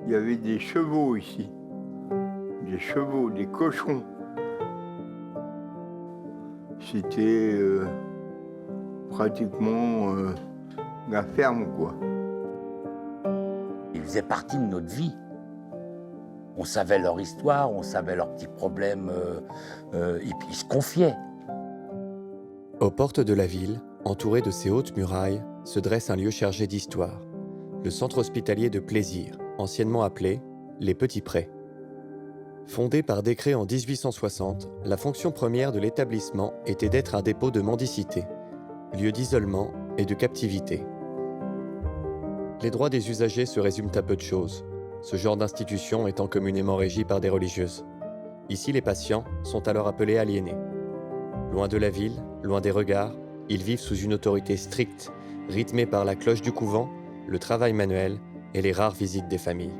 il y avait des chevaux ici. Des chevaux, des cochons. C'était pratiquement la ferme, quoi. Ils faisaient partie de notre vie. On savait leur histoire, on savait leurs petits problèmes, et puis ils se confiaient. Aux portes de la ville, entouré de ses hautes murailles, se dresse un lieu chargé d'histoire. Le centre hospitalier de Plaisir, anciennement appelé Les Petits Prés. Fondé par décret en 1860, la fonction première de l'établissement était d'être un dépôt de mendicité, lieu d'isolement et de captivité. Les droits des usagers se résument à peu de choses, ce genre d'institution étant communément régie par des religieuses. Ici, les patients sont alors appelés aliénés. Loin de la ville, loin des regards, ils vivent sous une autorité stricte, rythmée par la cloche du couvent, le travail manuel et les rares visites des familles.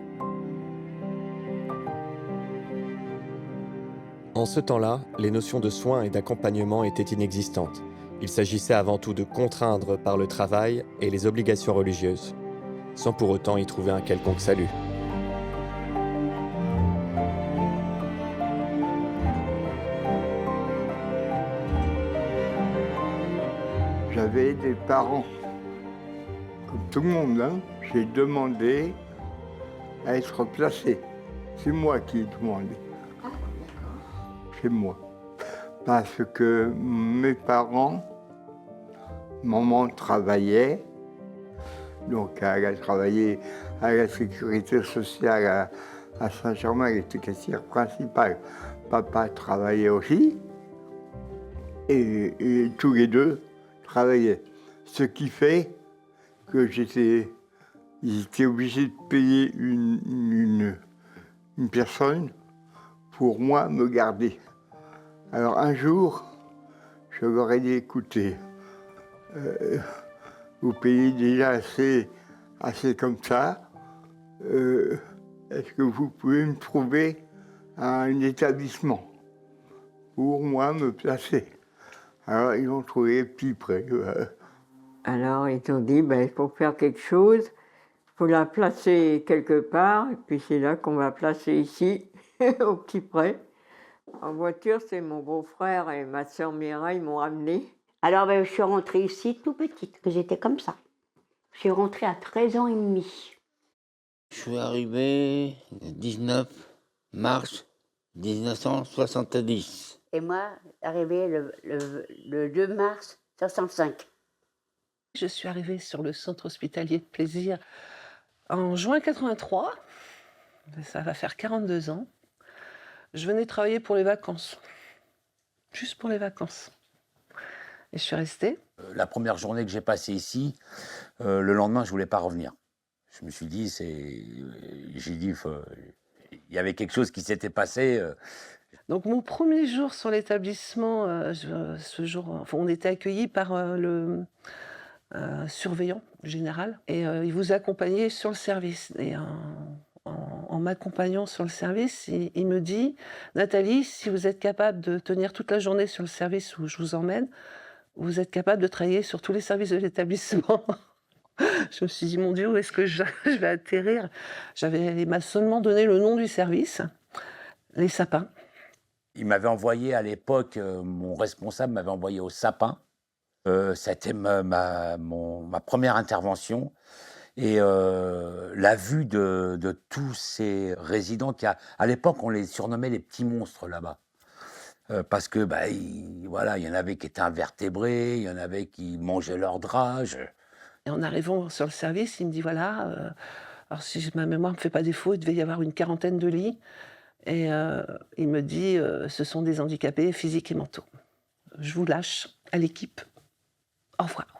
En ce temps-là, les notions de soins et d'accompagnement étaient inexistantes. Il s'agissait avant tout de contraindre par le travail et les obligations religieuses, sans pour autant y trouver un quelconque salut. J'avais des parents, comme tout le monde, hein. J'ai demandé à être placé. C'est moi qui ai demandé. C'est moi. Parce que mes parents, maman travaillait, donc elle a travaillé à la sécurité sociale à Saint-Germain, elle était caissière principale. Papa travaillait aussi, et tous les deux travaillaient. Ce qui fait que ils étaient obligés de payer une personne pour moi me garder. Alors un jour, je leur ai dit, écoutez, vous payez déjà assez comme ça, est-ce que vous pouvez me trouver un établissement pour moi me placer? Alors ils ont trouvé Petit Pré. Alors ils ont dit, il faut faire quelque chose, il faut la placer quelque part, et puis c'est là qu'on va placer ici, au Petit Pré. En voiture, c'est mon beau-frère et ma sœur Mireille m'ont amenée. Alors je suis rentrée ici tout petite, que j'étais comme ça. Je suis rentrée à 13 ans et demi. Je suis arrivé le 19 mars 1970. Et moi, arrivée le 2 mars 65. Je suis arrivée sur le centre hospitalier de Plaisir en juin 83. Ça va faire 42 ans. Je venais travailler pour les vacances. Juste pour les vacances. Et je suis restée. La première journée que j'ai passée ici, le lendemain, je ne voulais pas revenir. Je me suis dit, il y avait quelque chose qui s'était passé. Donc mon premier jour sur l'établissement, on était accueillis par le surveillant général et il vous accompagnait sur le service. Et en m'accompagnant sur le service, il me dit « Nathalie, si vous êtes capable de tenir toute la journée sur le service où je vous emmène, vous êtes capable de travailler sur tous les services de l'établissement. » Je me suis dit « Mon Dieu, où est-ce que je vais atterrir ?» Il m'a seulement donné le nom du service, les sapins. Il m'avait envoyé à l'époque, mon responsable m'avait envoyé au sapin. C'était ma première intervention. Et la vue de tous ces résidents à l'époque, on les surnommait les petits monstres là-bas. Parce que, il y en avait qui étaient invertébrés, il y en avait qui mangeaient leurs draps. Et en arrivant sur le service, il me dit voilà, alors si ma mémoire ne me fait pas défaut, il devait y avoir une 40aine de lits. Et il me dit ce sont des handicapés physiques et mentaux. Je vous lâche à l'équipe. Au revoir.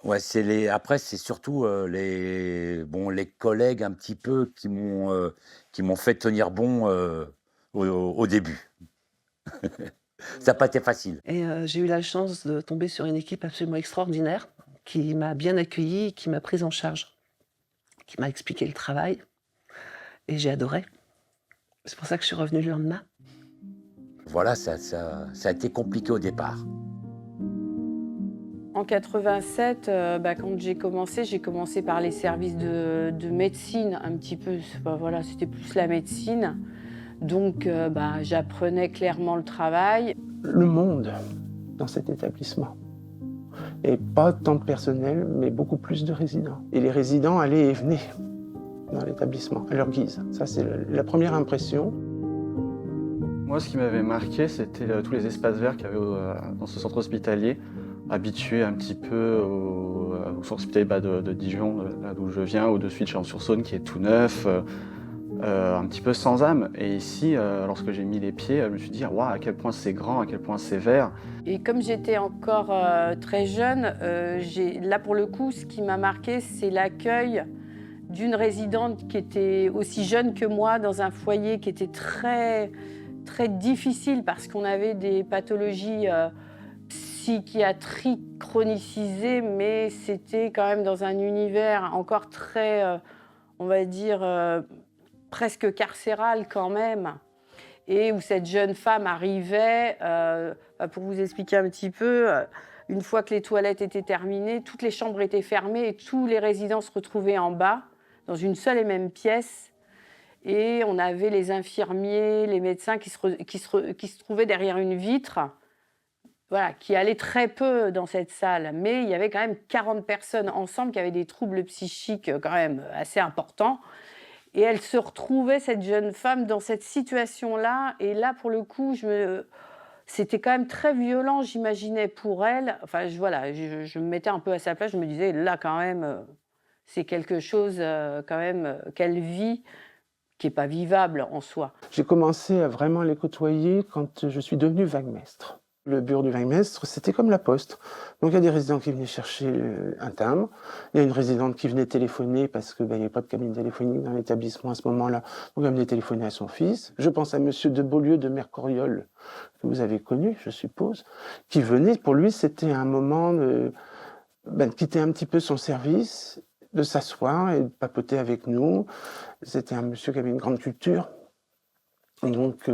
Ouais, après, c'est surtout les collègues un petit peu qui m'ont fait tenir bon au début. Ça n'a pas été facile. Et j'ai eu la chance de tomber sur une équipe absolument extraordinaire qui m'a bien accueillie, qui m'a prise en charge, qui m'a expliqué le travail. Et j'ai adoré. C'est pour ça que je suis revenue le lendemain. Voilà, ça a été compliqué au départ. On En 87, quand j'ai commencé par les services de médecine un petit peu. Voilà, c'était plus la médecine. Donc j'apprenais clairement le travail. Le monde dans cet établissement. Et pas tant de personnel, mais beaucoup plus de résidents. Et les résidents allaient et venaient dans l'établissement, à leur guise. Ça, c'est la première impression. Moi, ce qui m'avait marqué, c'était tous les espaces verts qu'il y avait dans ce centre hospitalier, habitué un petit peu au centre hospitalier de Dijon, là d'où je viens, au-dessus de Chalon-sur-Saône, qui est tout neuf, un petit peu sans âme. Et ici, lorsque j'ai mis les pieds, je me suis dit, waouh, à quel point c'est grand, à quel point c'est vert. Et comme j'étais encore très jeune, là pour le coup, ce qui m'a marqué, c'est l'accueil d'une résidente qui était aussi jeune que moi, dans un foyer qui était très, très difficile parce qu'on avait des pathologies psychiatriques chronicisées, mais c'était quand même dans un univers encore très, on va dire, presque carcéral quand même. Et où cette jeune femme arrivait, pour vous expliquer un petit peu, une fois que les toilettes étaient terminées, toutes les chambres étaient fermées et tous les résidents se retrouvaient en bas, dans une seule et même pièce. Et on avait les infirmiers, les médecins qui se trouvaient derrière une vitre, voilà, qui allaient très peu dans cette salle. Mais il y avait quand même 40 personnes ensemble qui avaient des troubles psychiques quand même assez importants. Et elle se retrouvait, cette jeune femme, dans cette situation-là. Et là, pour le coup, c'était quand même très violent, j'imaginais, pour elle. Enfin, je me mettais un peu à sa place. Je me disais, là, quand même, c'est quelque chose, quand même, qu'elle vit, qui n'est pas vivable en soi. J'ai commencé à vraiment les côtoyer quand je suis devenu vaguemestre. Le bureau du vaguemestre, c'était comme la poste. Donc il y a des résidents qui venaient chercher un timbre, il y a une résidente qui venait téléphoner parce qu'il n'y avait pas de cabine téléphonique dans l'établissement à ce moment-là, donc elle venait téléphoner à son fils. Je pense à monsieur de Beaulieu de Mercoriol, que vous avez connu, je suppose, qui venait, pour lui c'était un moment de quitter un petit peu son service, de s'asseoir et de papoter avec nous. C'était un monsieur qui avait une grande culture. Donc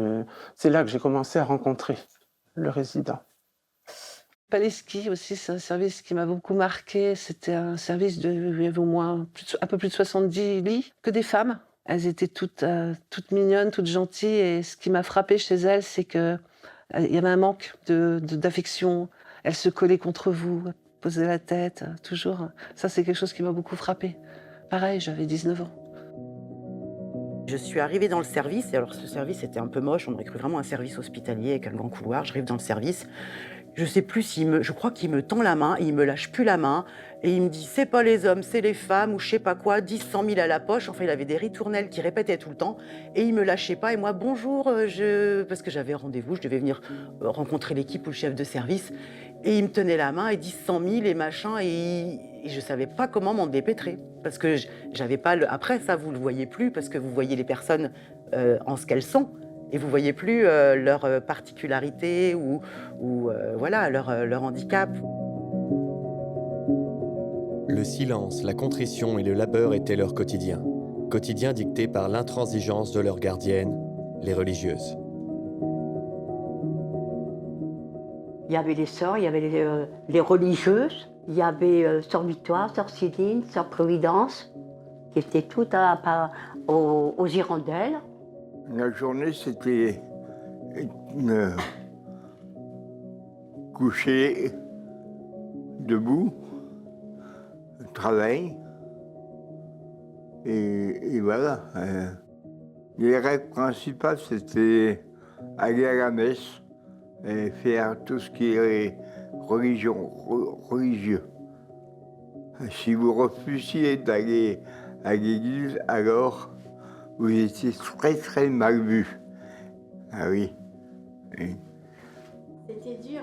c'est là que j'ai commencé à rencontrer le résident. Paleski aussi, c'est un service qui m'a beaucoup marqué. C'était un service il y avait au moins un peu plus de 70 lits, que des femmes. Elles étaient toutes mignonnes, toutes gentilles. Et ce qui m'a frappée chez elles, c'est qu'il y avait un manque d'affection. Elles se collaient contre vous, posaient la tête, toujours. Ça, c'est quelque chose qui m'a beaucoup frappée. Pareil, j'avais 19 ans. Je suis arrivée dans le service, et alors ce service était un peu moche, on aurait cru vraiment un service hospitalier avec un grand couloir. J'arrive dans le service, je sais plus je crois qu'il me tend la main, et il me lâche plus la main, et il me dit c'est pas les hommes, c'est les femmes, ou je sais pas quoi, 10, 100 000 à la poche. Enfin, il avait des ritournelles qui répétaient tout le temps, et il me lâchait pas, et moi bonjour, parce que j'avais rendez-vous, je devais venir rencontrer l'équipe ou le chef de service, et il me tenait la main, et 10, 100 000, et machin, et je savais pas comment m'en dépêtrer. Parce que j'avais pas après ça, vous le voyez plus, parce que vous voyez les personnes en ce qu'elles sont, et vous voyez plus leur particularité ou voilà, leur handicap. Le silence, la contrition et le labeur étaient leur quotidien. Quotidien dicté par l'intransigeance de leurs gardiennes, les religieuses. Il y avait les sœurs, il y avait les religieuses, il y avait Sœur Victoire, Sœur Céline, Sœur Providence, qui étaient toutes aux hirondelles. La journée, c'était coucher, debout, travail, et voilà. Les règles principales, c'était aller à la messe et faire tout ce qui est religieux. Si vous refusiez d'aller à l'église, alors vous étiez très très mal vu. Ah oui. Oui. C'était dur.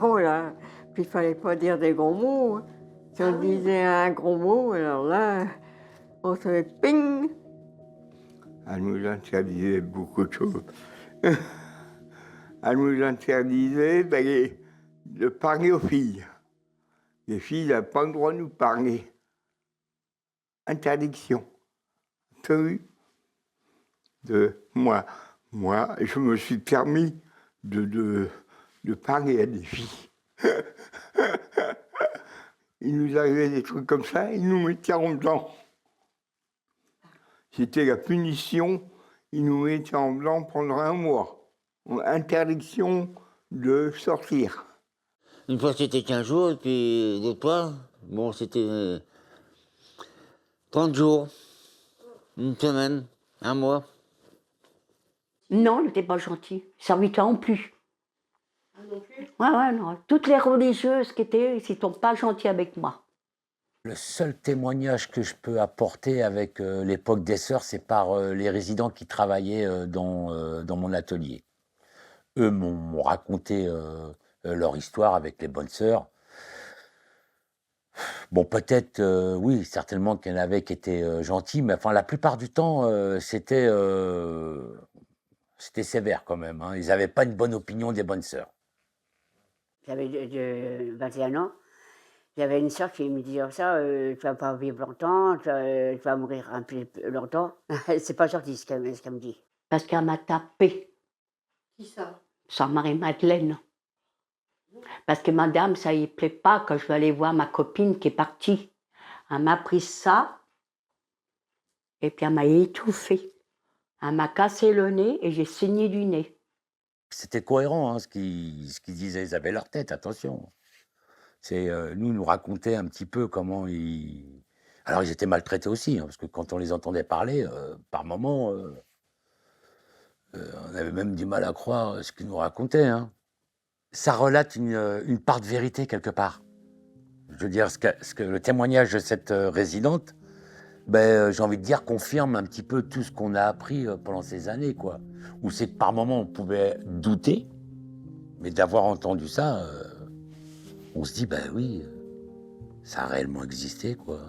Oh là, puis il fallait pas dire des gros mots. Si on disait un gros mot, alors là, on se fait ping. Elle nous interdisait beaucoup de choses. Elle nous interdisait de parler aux filles. Les filles n'avaient pas le droit de nous parler. Interdiction. Absolue. Moi, je me suis permis de parler à des filles. il nous arrivait des trucs comme ça, il nous mettait en blanc. C'était la punition, il nous mettait en blanc pendant 1 mois. Interdiction de sortir. Une fois c'était 15 jours, et puis l'autre fois, bon, c'était 30 jours, une semaine, 1 mois. Non, il n'était pas gentil. Serviteur en plus. Ah non plus? Ouais, non. Toutes les religieuses qui étaient, ils n'étaient pas gentils avec moi. Le seul témoignage que je peux apporter avec l'époque des sœurs, c'est par les résidents qui travaillaient dans mon atelier. Eux m'ont raconté leur histoire avec les bonnes sœurs. Bon, peut-être, oui, certainement qu'il y en avait qui étaient gentils, mais enfin, la plupart du temps, c'était sévère quand même. Hein. Ils n'avaient pas une bonne opinion des bonnes sœurs. J'avais 21 ans. J'avais une sœur qui me disait ça, tu vas pas vivre longtemps, tu vas mourir un peu longtemps. C'est pas gentil ce qu'elle me dit. Parce qu'elle m'a tapé. Qui ça? Sœur Marie-Madeleine. Parce que madame, ça y plaît pas quand je vais aller voir ma copine qui est partie. Elle m'a pris ça, et puis elle m'a étouffé. Elle m'a cassé le nez et j'ai saigné du nez. C'était cohérent, hein, ce qu'ils disaient. Ils avaient leur tête, attention. Nous racontaient un petit peu comment ils... Alors, ils étaient maltraités aussi, hein, parce que quand on les entendait parler, par moments, on avait même du mal à croire ce qu'ils nous racontaient. Hein. Ça relate une part de vérité, quelque part. Je veux dire, ce que le témoignage de cette résidente, j'ai envie de dire, confirme un petit peu tout ce qu'on a appris pendant ces années, quoi. Où c'est que par moments, on pouvait douter, mais d'avoir entendu ça... on se dit, oui, ça a réellement existé, quoi.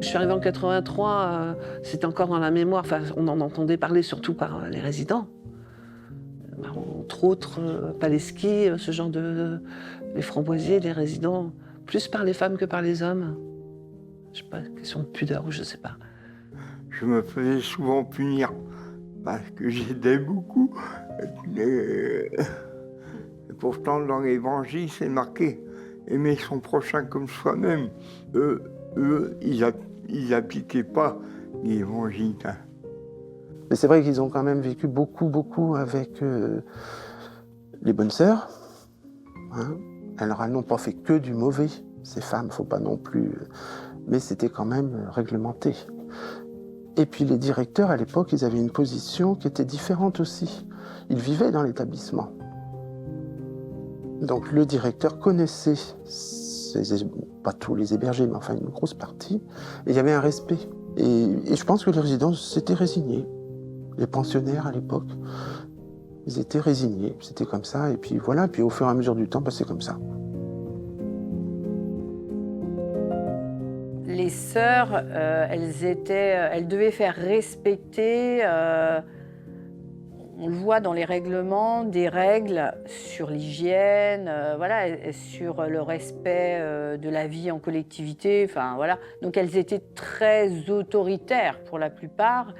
Je suis arrivée en 83, c'était encore dans la mémoire, enfin, on en entendait parler surtout par les résidents. Entre autres, Paleski, ce genre de... les framboisiers, les résidents, plus par les femmes que par les hommes. Je sais pas, question de pudeur ou je sais pas. Je me faisais souvent punir parce que j'aidais beaucoup. Et pourtant, dans l'évangile, c'est marqué aimer son prochain comme soi-même. Eux, ils n'appliquaient pas l'évangile. Hein. Mais c'est vrai qu'ils ont quand même vécu beaucoup avec les bonnes sœurs. Hein. Alors, elles n'ont pas fait que du mauvais, ces femmes, faut pas non plus... Mais c'était quand même réglementé. Et puis les directeurs, à l'époque, ils avaient une position qui était différente aussi. Ils vivaient dans l'établissement. Donc le directeur connaissait, pas tous les hébergés, mais enfin une grosse partie, et il y avait un respect. Et je pense que les résidents s'étaient résignés. Les pensionnaires, à l'époque, ils étaient résignés. C'était comme ça, et puis voilà. Puis au fur et à mesure du temps, c'est comme ça. Les sœurs, elles devaient faire respecter, on le voit dans les règlements, des règles sur l'hygiène, voilà, sur le respect de la vie en collectivité, enfin voilà. Donc elles étaient très autoritaires pour la plupart,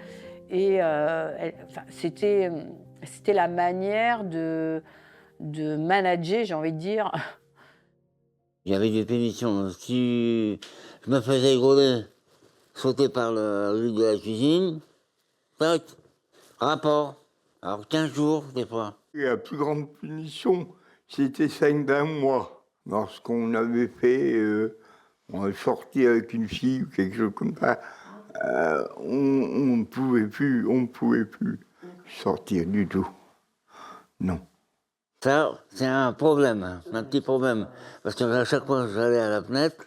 et c'était la manière de manager, j'ai envie de dire. Il y avait des punitions. Si je me faisais gauler, sauter par le rideau de la cuisine, tac, rapport. Alors 15 jours, des fois. Et la plus grande punition, c'était 5 d'un mois. Lorsqu'on avait fait, on est sorti avec une fille ou quelque chose comme ça, on ne pouvait plus sortir du tout. Non. Ça, c'est un problème, un petit problème. Parce qu'à chaque fois que j'allais à la fenêtre,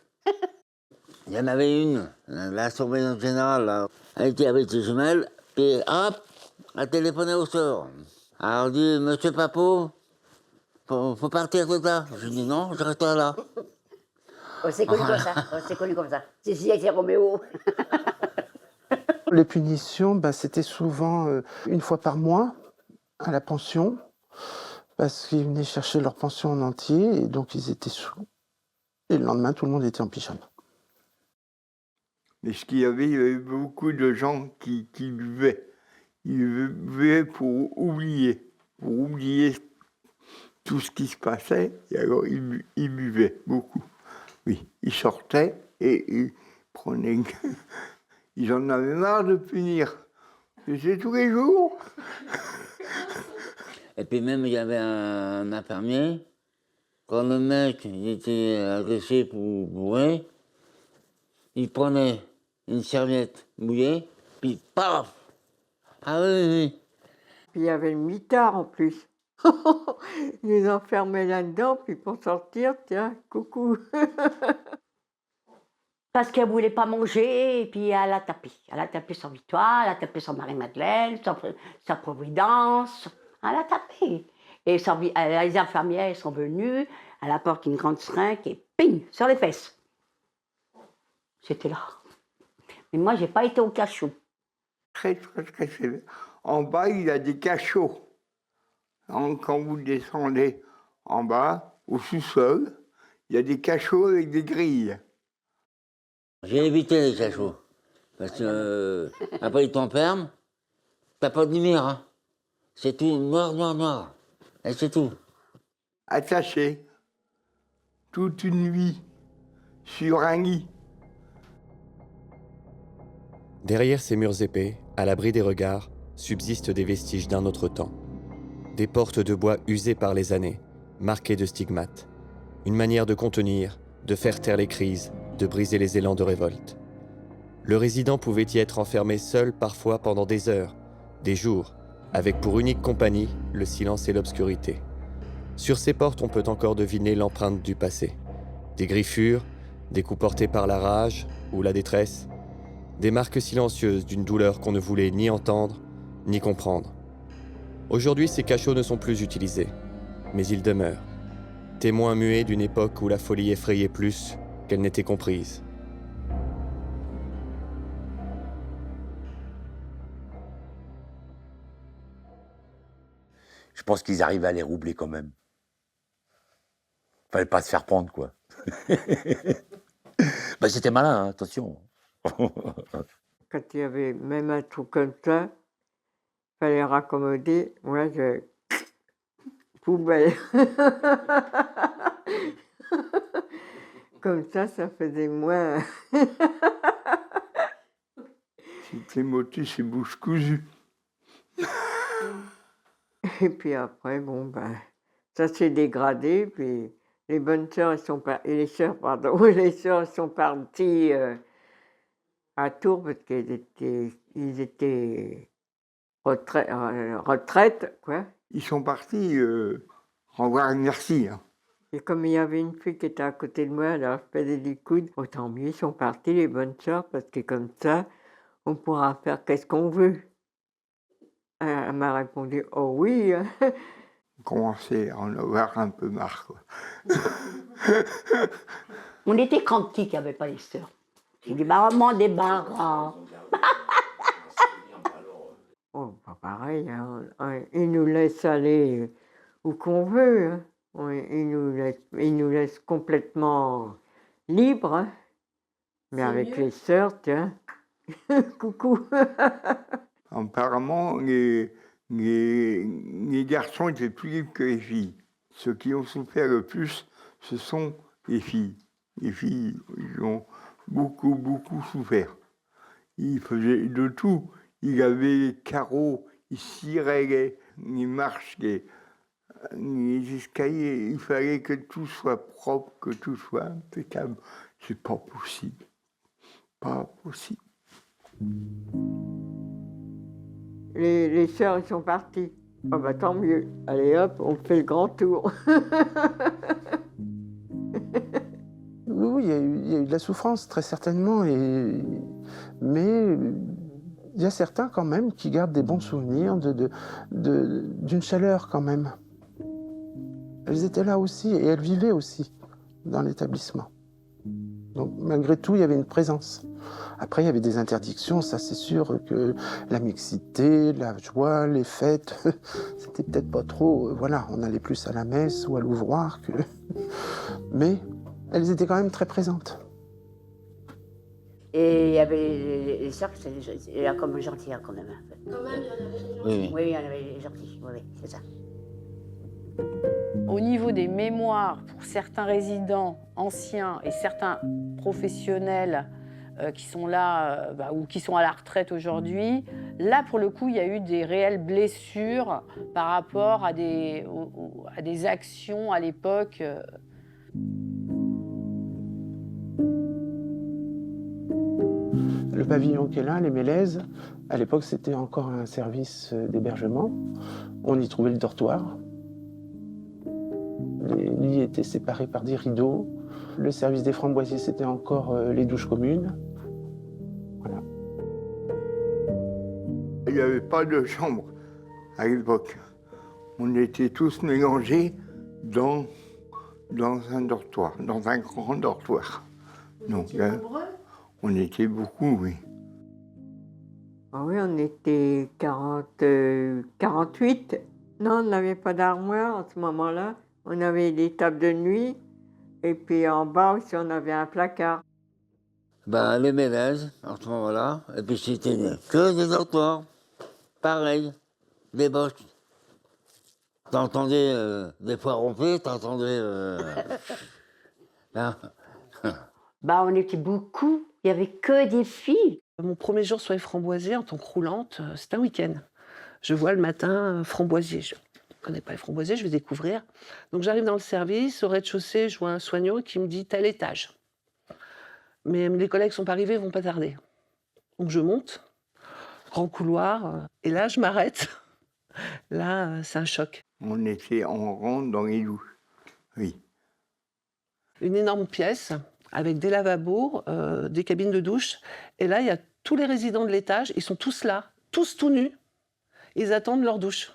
il y en avait une, la surveillance générale, là. Elle était avec ses jumelles, puis hop, elle téléphonait au sort. Alors elle dit, monsieur Papo, faut partir tout ça. Je dis non, je reste là. C'est connu comme ça, c'est connu comme ça. C'est si avec Roméo. Les punitions, c'était souvent une fois par mois à la pension, parce qu'ils venaient chercher leur pension en entier, et donc ils étaient sous. Et le lendemain, tout le monde était en pyjama. Mais il y avait beaucoup de gens qui buvaient. Ils buvaient pour oublier tout ce qui se passait, et alors ils buvaient beaucoup. Oui, ils sortaient et ils prenaient... Ils en avaient marre de punir. C'était tous les jours. Et puis même, il y avait un infirmier. Quand le mec il était agressé pour bourrer, il prenait une serviette mouillée, puis paf! Ah oui. Puis il y avait le mitard en plus. Ils les enfermaient là-dedans, puis pour sortir, tiens, coucou. Parce qu'elle ne voulait pas manger, et puis elle a tapé. Elle a tapé sur Victoire, elle a tapé sur Marie-Madeleine, sur Providence. Elle a tapé. Et les infirmières sont venues, elle apporte une grande seringue et ping, sur les fesses. J'étais là. Mais moi, je n'ai pas été au cachot. Très sévère. En bas, il y a des cachots. Quand vous descendez en bas, au sous-sol, il y a des cachots avec des grilles. J'ai évité les cachots. Parce que après ils t'enferment, t'as pas de lumière. Hein. C'est tout noir. Et c'est tout. Attaché toute une nuit sur un lit. Derrière ces murs épais, à l'abri des regards, subsistent des vestiges d'un autre temps. Des portes de bois usées par les années, marquées de stigmates. Une manière de contenir, de faire taire les crises, de briser les élans de révolte. Le résident pouvait y être enfermé seul parfois pendant des heures, des jours, avec pour unique compagnie le silence et l'obscurité. Sur ces portes, on peut encore deviner l'empreinte du passé. Des griffures, des coups portés par la rage ou la détresse, des marques silencieuses d'une douleur qu'on ne voulait ni entendre, ni comprendre. Aujourd'hui, ces cachots ne sont plus utilisés, mais ils demeurent, témoins muets d'une époque où la folie effrayait plus qu'elle n'était comprise. Je pense qu'ils arrivent à les roubler quand même. Fallait pas se faire prendre, quoi. Bah, c'était malin, hein, attention. Quand il y avait même un truc comme ça, il fallait raccommoder. Moi, je... poubelle. Comme ça faisait moins... C'était motus et bouche cousue. Et puis après, bon, ben, ça s'est dégradé, puis les bonnes sœurs, les sœurs sont parties à Tours parce qu'ils étaient retraite, quoi. Ils sont partis revoir merci. Hein. Et comme il y avait une fille qui était à côté de moi, alors je faisais du coude, autant mieux, ils sont partis, les bonnes sœurs, parce que comme ça, on pourra faire qu'est-ce qu'on veut. Elle m'a répondu, oh oui. On commençait à en avoir un peu marre, quoi. On était tranquilles qu'il n'y avait pas les sœurs. J'ai dit, bah, on débarras. Oh, pas pareil, hein. Ils nous laissent aller où qu'on veut. Hein. Ils nous laissent complètement libres. Hein. Mais avec les sœurs, tiens, coucou. Apparemment, les garçons étaient plus libres que les filles. Ceux qui ont souffert le plus, ce sont les filles. Les filles, ils ont beaucoup souffert. Ils faisaient de tout. Il avait les carreaux, ils ciraient les marches, les escaliers. Il fallait que tout soit propre, que tout soit impeccable. C'est pas possible. Pas possible. Les sœurs, ils sont parties. Oh bah tant mieux. Allez hop, on fait le grand tour. Oui, il y a eu de la souffrance, très certainement. Mais il y a certains quand même qui gardent des bons souvenirs d'une chaleur quand même. Elles étaient là aussi et elles vivaient aussi dans l'établissement. Donc malgré tout, il y avait une présence. Après, il y avait des interdictions, ça c'est sûr que la mixité, la joie, les fêtes, c'était peut-être pas trop... voilà, on allait plus à la messe ou à l'ouvroir que... Mais elles étaient quand même très présentes. Et il y avait les sœurs, c'était là comme gentilles quand même. En fait. Oui. Oui, il y en avait les gentils, oui, c'est ça. Au niveau des mémoires, pour certains résidents anciens et certains professionnels qui sont là ou qui sont à la retraite aujourd'hui, là, pour le coup, il y a eu des réelles blessures par rapport à des actions à l'époque. Le pavillon qui est là, les Mélèzes, à l'époque, c'était encore un service d'hébergement. On y trouvait le dortoir. Les lits étaient séparés par des rideaux. Le service des Framboisiers, c'était encore les douches communes. Voilà. Il n'y avait pas de chambre à l'époque. On était tous mélangés dans un dortoir, dans un grand dortoir. Donc, on était beaucoup, oui. Ah oui, on était 48. Non, on n'avait pas d'armoire à ce moment-là. On avait des tables de nuit. Et puis en bas aussi, on avait un placard. Les Mélèzes, à ce moment-là, et puis c'était que des dortoirs. Pareil, des boches. T'entendais des fois romper, t'entendais... On était beaucoup, il n'y avait que des filles. Mon premier jour sur les Framboisiers, en tant que roulante, c'était un week-end. Je vois le matin Framboisier. Je ne connais pas les Framboisiers, je vais découvrir. Donc j'arrive dans le service, au rez-de-chaussée, je vois un soignant qui me dit tel étage. Mais les collègues ne sont pas arrivés, ils ne vont pas tarder. Donc je monte, grand couloir, et là je m'arrête. Là, c'est un choc. On était en rang dans les douches, oui. Une énorme pièce avec des lavabos, des cabines de douche. Et là, il y a tous les résidents de l'étage, ils sont tous là, tous tout nus. Ils attendent leur douche.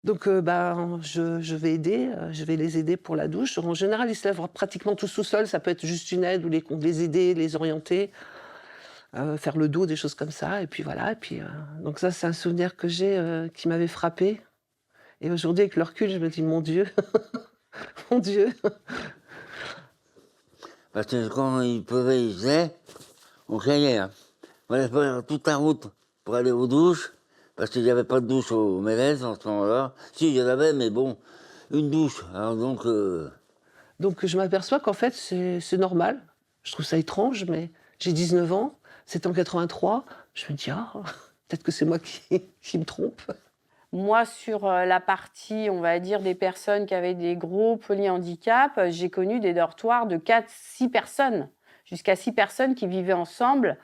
Donc, je vais aider, je vais les aider pour la douche. En général, ils se lèvent pratiquement tous tout seuls. Ça peut être juste une aide ou les aider, les orienter, faire le dos, des choses comme ça. Et puis voilà. Et puis, donc ça, c'est un souvenir que j'ai qui m'avait frappée. Et aujourd'hui, avec le recul, je me dis, mon Dieu, mon Dieu. Parce que quand il pleuvait, il faisait, on craignait. Il fallait faire toute la route pour aller aux douches, parce qu'il n'y avait pas de douche aux Mélèzes en ce moment-là. Si, il y en avait, mais bon, une douche. Alors donc je m'aperçois qu'en fait, c'est normal. Je trouve ça étrange, mais j'ai 19 ans, c'est en 83. Je me dis, peut-être que c'est moi qui me trompe. Moi, sur la partie, on va dire, des personnes qui avaient des gros polyhandicaps, j'ai connu des dortoirs de 4-6 personnes, jusqu'à 6 personnes qui vivaient ensemble.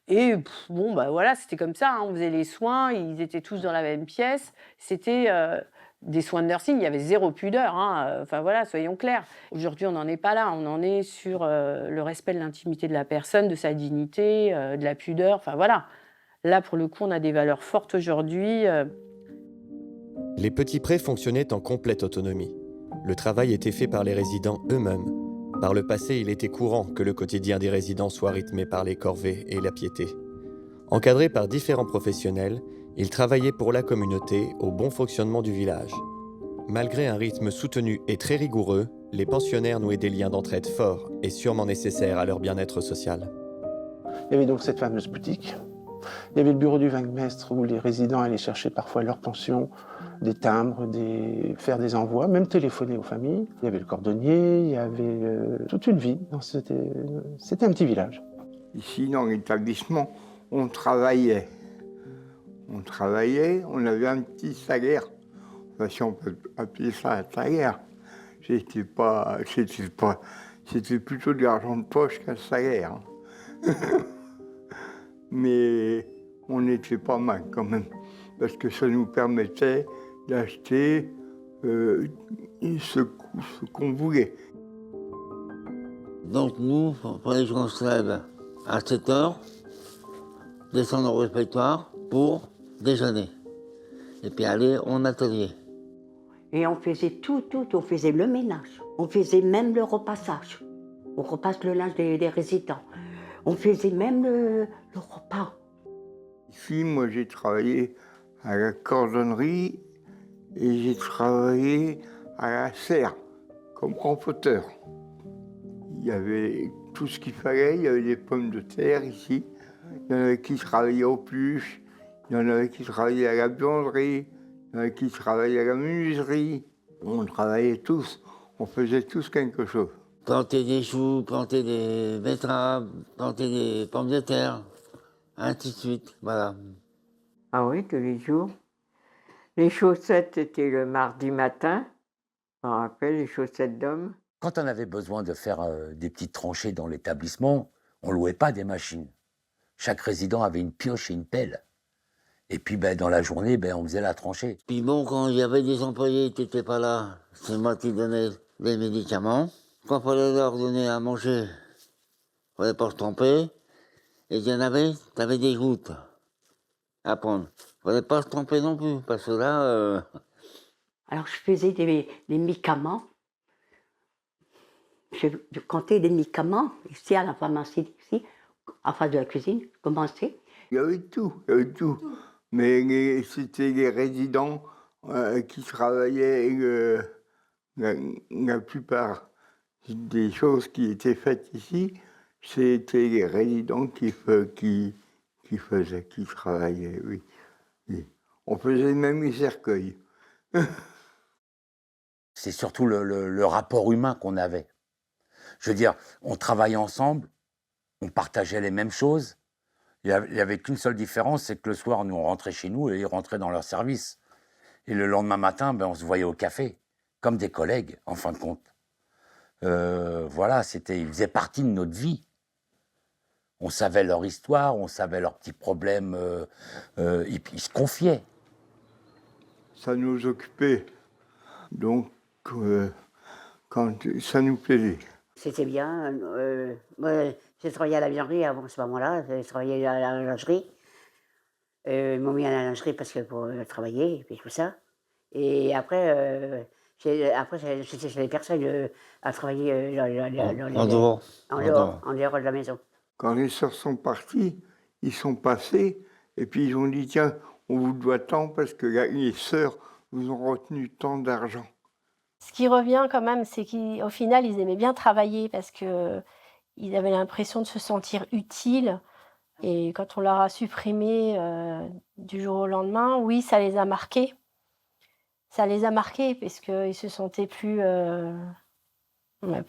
Et voilà, c'était comme ça, on faisait les soins, ils étaient tous dans la même pièce. C'était des soins de nursing, il y avait zéro pudeur, enfin voilà, soyons clairs. Aujourd'hui, on n'en est pas là, on en est sur le respect de l'intimité de la personne, de sa dignité, de la pudeur, enfin voilà. Là, pour le coup, on a des valeurs fortes aujourd'hui. Les petits prés fonctionnaient en complète autonomie. Le travail était fait par les résidents eux-mêmes. Par le passé, il était courant que le quotidien des résidents soit rythmé par les corvées et la piété. Encadrés par différents professionnels, ils travaillaient pour la communauté au bon fonctionnement du village. Malgré un rythme soutenu et très rigoureux, les pensionnaires nouaient des liens d'entraide forts et sûrement nécessaires à leur bien-être social. Il y avait donc cette fameuse boutique. Il y avait le bureau du wagmestre où les résidents allaient chercher parfois leur pension, des timbres, faire des envois, même téléphoner aux familles. Il y avait le cordonnier, il y avait toute une vie. C'était un petit village. Ici, dans l'établissement, on travaillait. On on avait un petit salaire. Enfin, si on peut appeler ça un salaire. C'était plutôt de l'argent de poche qu'un salaire. Mais on était pas mal quand même, parce que ça nous permettait d'acheter ce qu'on voulait. Donc nous, il fallait qu'on se lève à 7 h, descendre au réfectoire pour déjeuner. Et puis aller en atelier. Et on faisait tout, on faisait le ménage. On faisait même le repassage. On repasse le linge des résidents. On faisait même le repas. Ici, moi, j'ai travaillé à la cordonnerie et j'ai travaillé à la serre comme rempoteur. Il y avait tout ce qu'il fallait, il y avait des pommes de terre ici. Il y en avait qui travaillaient au pluche, il y en avait qui travaillaient à la buanderie, il y en avait qui travaillaient à la menuiserie. On travaillait tous, on faisait tous quelque chose. Planter des choux, planter des betteraves, planter des pommes de terre, ainsi de suite, voilà. Ah oui, tous les jours. Les chaussettes, c'était le mardi matin. Je me rappelle, les chaussettes d'homme. Quand on avait besoin de faire des petites tranchées dans l'établissement, on louait pas des machines. Chaque résident avait une pioche et une pelle. Et puis dans la journée, on faisait la tranchée. Puis bon, quand il y avait des employés qui n'étaient pas là, c'est moi qui donnais des médicaments. Quand il fallait leur donner à manger, il ne fallait pas se tromper. Et il y en avait, tu avais des gouttes à prendre. Il ne fallait pas se tromper non plus, parce que là... Alors je faisais des médicaments. Je comptais des médicaments ici à la pharmacie, ici, en face de la cuisine, je commençais. Il y avait tout, il y avait tout. Mais c'était les résidents qui travaillaient, la plupart des choses qui étaient faites ici, c'était les résidents qui faisaient, qui travaillaient, oui. Oui. On faisait même les cercueils. C'est surtout le rapport humain qu'on avait. Je veux dire, on travaillait ensemble, on partageait les mêmes choses. Il n'y avait qu'une seule différence, c'est que le soir, nous, on rentrait chez nous et ils rentraient dans leur service. Et le lendemain matin, on se voyait au café, comme des collègues, en fin de compte. Voilà, ils faisaient partie de notre vie. On savait leur histoire, on savait leurs petits problèmes, et puis ils se confiaient. Ça nous occupait, donc quand ça nous plaisait. C'était bien. Moi, j'ai travaillé à la vianderie avant ce moment-là. J'ai travaillé à la lingerie. Ils m'ont mis à la lingerie parce que pour travailler et puis tout ça. Et après, j'étais chez les personnes à travailler En dehors. en dehors de la maison. Quand les sœurs sont parties, ils sont passés et puis ils ont dit tiens, on vous doit tant parce que les sœurs vous ont retenu tant d'argent. Ce qui revient quand même, c'est qu'au final, ils aimaient bien travailler parce qu'ils avaient l'impression de se sentir utiles. Et quand on leur a supprimé du jour au lendemain, oui, ça les a marqués. Ça les a marqués parce qu'ils se sentaient plus